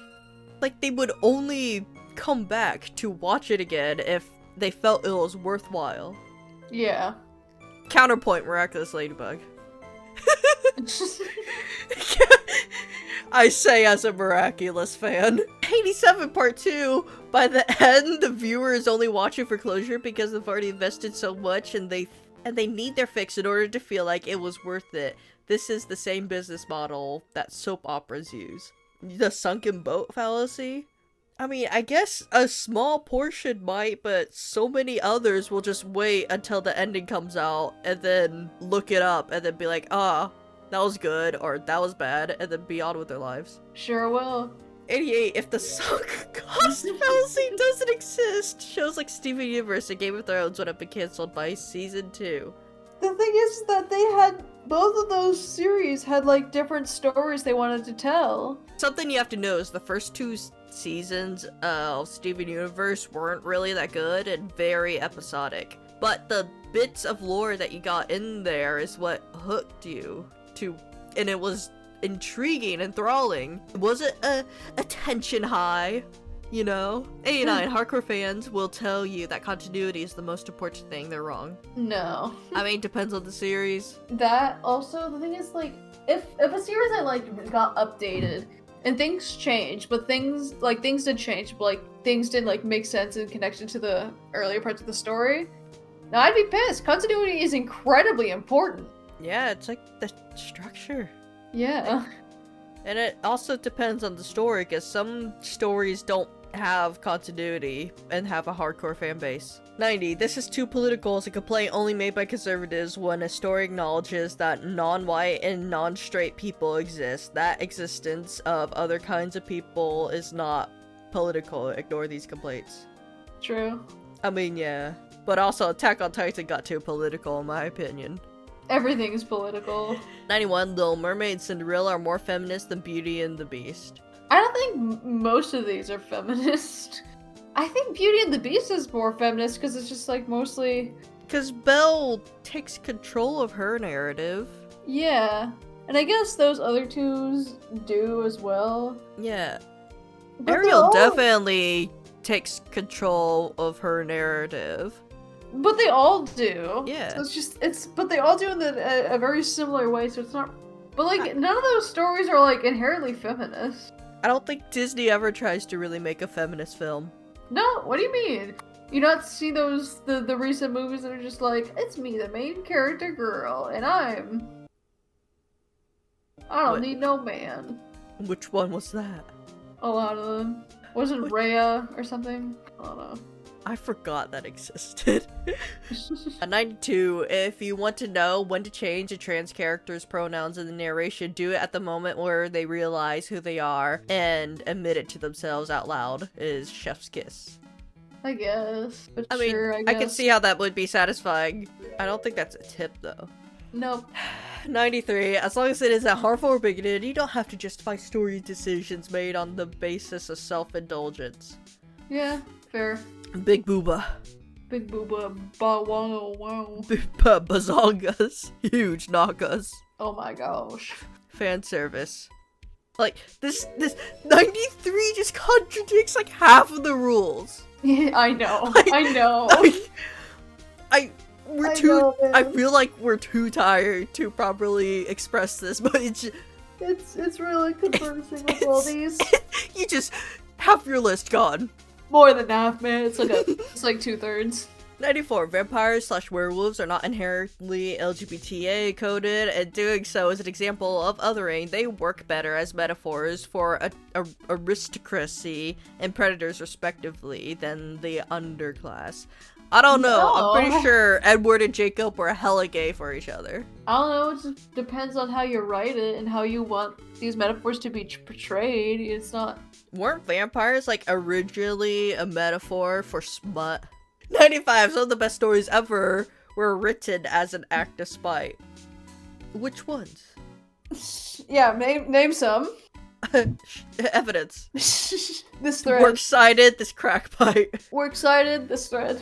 Speaker 1: Like, they would only come back to watch it again if they felt it was worthwhile.
Speaker 2: Yeah.
Speaker 1: Counterpoint, Miraculous Ladybug. I say as a Miraculous fan. 87 part 2. By the end, the viewer is only watching for closure because they've already invested so much and they need their fix in order to feel like it was worth it. This is the same business model that soap operas use. The sunken boat fallacy? I mean, I guess a small portion might, but so many others will just wait until the ending comes out and then look it up and then be like, that was good, or that was bad, and then be on with their lives.
Speaker 2: Sure will.
Speaker 1: 88. If the sunk cost fallacy doesn't exist, shows like Steven Universe and Game of Thrones would have been cancelled by season 2.
Speaker 2: The thing is that they had, both of those series had like different stories they wanted to tell.
Speaker 1: Something you have to know is the first 2 seasons of Steven Universe weren't really that good and very episodic. But the bits of lore that you got in there is what hooked you to, and it was intriguing, enthralling. It wasn't a tension high, you know? 89. Hardcore fans will tell you that continuity is the most important thing. They're wrong.
Speaker 2: No.
Speaker 1: I mean, depends on the series.
Speaker 2: That also, the thing is, like, if a series I liked got updated and things changed, but things did change, but like things didn't like make sense in connection to the earlier parts of the story, now I'd be pissed. Continuity is incredibly important.
Speaker 1: Yeah, it's like the structure.
Speaker 2: Yeah.
Speaker 1: And it also depends on the story, because some stories don't have continuity and have a hardcore fan base. 90. This is too political is a complaint only made by conservatives when a story acknowledges that non-white and non-straight people exist. That existence of other kinds of people is not political. Ignore these complaints.
Speaker 2: True.
Speaker 1: I mean, yeah. But also, Attack on Titan got too political in my opinion.
Speaker 2: Everything is political.
Speaker 1: 91. Little Mermaid and Cinderella are more feminist than Beauty and the Beast.
Speaker 2: I don't think most of these are feminist. I think Beauty and the Beast is more feminist because it's just like mostly...
Speaker 1: Because Belle takes control of her narrative.
Speaker 2: Yeah. And I guess those other twos do as well.
Speaker 1: Yeah.
Speaker 2: But
Speaker 1: Ariel definitely takes control of her narrative.
Speaker 2: But they all do.
Speaker 1: Yeah.
Speaker 2: So but they all do in a very similar way, so it's not... But like, none of those stories are like inherently feminist.
Speaker 1: I don't think Disney ever tries to really make a feminist film.
Speaker 2: No, what do you mean? You not see the recent movies that are just like, it's me, the main character girl, and I don't need no man.
Speaker 1: Which one was that?
Speaker 2: A lot of them. Wasn't Rhea or something? I don't know.
Speaker 1: I forgot that existed. 92. If you want to know when to change a trans character's pronouns in the narration, do it at the moment where they realize who they are and admit it to themselves out loud, is Chef's Kiss.
Speaker 2: I guess. But
Speaker 1: I
Speaker 2: sure,
Speaker 1: mean,
Speaker 2: I
Speaker 1: I can see how that would be satisfying. I don't think that's a tip, though.
Speaker 2: Nope.
Speaker 1: 93. As long as it isn't harmful or bigoted, you don't have to justify story decisions made on the basis of self-indulgence.
Speaker 2: Yeah, fair.
Speaker 1: Big booba.
Speaker 2: Big booba, ba wow wow.
Speaker 1: Bazongas. Huge nagas.
Speaker 2: Oh my gosh.
Speaker 1: Fan service. Like, this 93 just contradicts like half of the rules.
Speaker 2: Yeah, I know.
Speaker 1: Like,
Speaker 2: I know.
Speaker 1: I feel like we're too tired to properly express this, but it's
Speaker 2: really conversing with all these.
Speaker 1: You just have your list gone.
Speaker 2: more than half, man. It's like it's like 2/3.
Speaker 1: 94. Vampires/werewolves are not inherently LGBTA coded, and doing so is an example of othering. They work better as metaphors for aristocracy and predators, respectively, than the underclass. I don't know.
Speaker 2: No.
Speaker 1: I'm pretty sure Edward and Jacob were hella gay for each other.
Speaker 2: I don't know. It just depends on how you write it and how you want these metaphors to be portrayed. It's not.
Speaker 1: Weren't vampires, like, originally a metaphor for smut? 95. Some of the best stories ever were written as an act of spite. Which ones?
Speaker 2: Yeah, name some.
Speaker 1: Evidence.
Speaker 2: This thread.
Speaker 1: Works cited, this crack pipe.
Speaker 2: Works cited, this thread.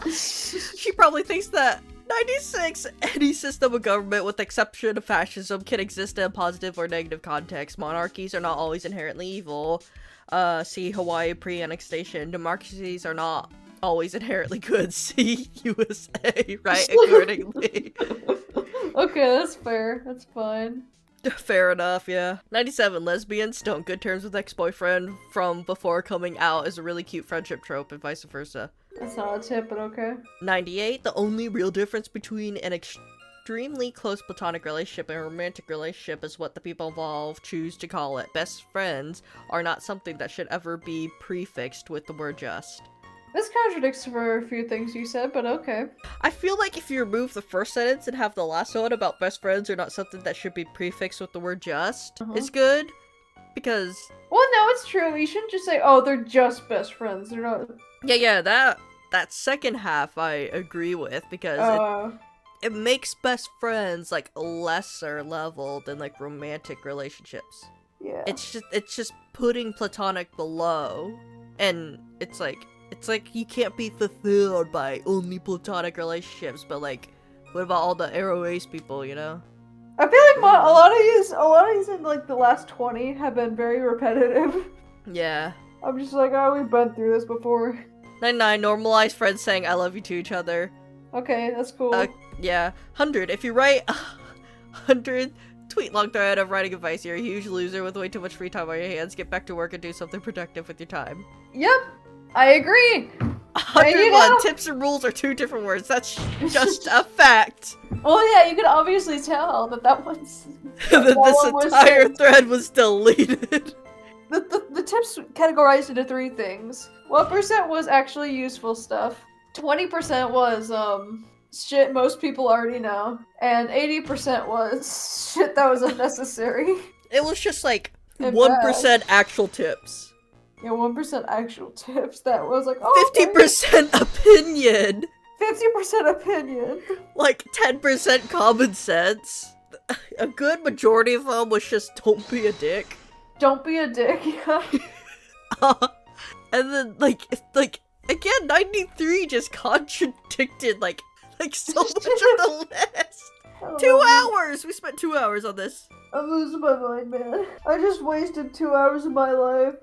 Speaker 1: She probably thinks that 96. Any system of government, with the exception of fascism, can exist in a positive or negative context. Monarchies are not always inherently evil. See Hawaii pre-annexation. Democracies are not always inherently good. See USA, right? Accordingly.
Speaker 2: Okay, that's fair. That's fine.
Speaker 1: Fair enough, yeah. 97. Lesbians don't good terms with ex-boyfriend from before coming out is a really cute friendship trope, and vice versa.
Speaker 2: That's not a tip, but okay.
Speaker 1: 98. The only real difference between an extremely close platonic relationship and a romantic relationship is what the people involved choose to call it. Best friends are not something that should ever be prefixed with the word just.
Speaker 2: This contradicts for a few things you said, but okay.
Speaker 1: I feel like if you remove the first sentence and have the last one about best friends are not something that should be prefixed with the word just, it's good, because...
Speaker 2: Well, no, it's true. You shouldn't just say, oh, they're just best friends. They're not...
Speaker 1: Yeah, that second half I agree with, because it makes best friends, like, lesser level than, like, romantic relationships.
Speaker 2: Yeah.
Speaker 1: It's just putting platonic below, and it's like you can't be fulfilled by only platonic relationships, but, like, what about all the Arrow Ace people, you know?
Speaker 2: I feel like a lot of these in, like, the last 20 have been very repetitive.
Speaker 1: Yeah.
Speaker 2: I'm just like, oh, we've been through this before.
Speaker 1: 99. Normalize friends saying I love you to each other.
Speaker 2: Okay, that's cool.
Speaker 1: Yeah. 100. If you write 100 tweet long thread of writing advice, you're a huge loser with way too much free time on your hands. Get back to work and do something productive with your time.
Speaker 2: Yep, I agree.
Speaker 1: 101. Tips and rules are two different words. That's just a fact.
Speaker 2: Well, yeah, you could obviously tell that one's...
Speaker 1: This entire thread was deleted.
Speaker 2: The tips categorized into 3 things. What percent was actually useful stuff? 20% was, shit most people already know. And 80% was shit that was unnecessary.
Speaker 1: It was just like
Speaker 2: And
Speaker 1: 1% actual tips.
Speaker 2: Yeah, 1% actual tips. That was like, oh,
Speaker 1: 50% opinion.
Speaker 2: 50% opinion.
Speaker 1: Like 10% common sense. A good majority of them was just don't be a dick.
Speaker 2: Don't be a dick, yeah.
Speaker 1: And then like again 93 just contradicted like so much of the list. 2 hours! We spent 2 hours on this.
Speaker 2: I'm losing my mind, man. I just wasted 2 hours of my life.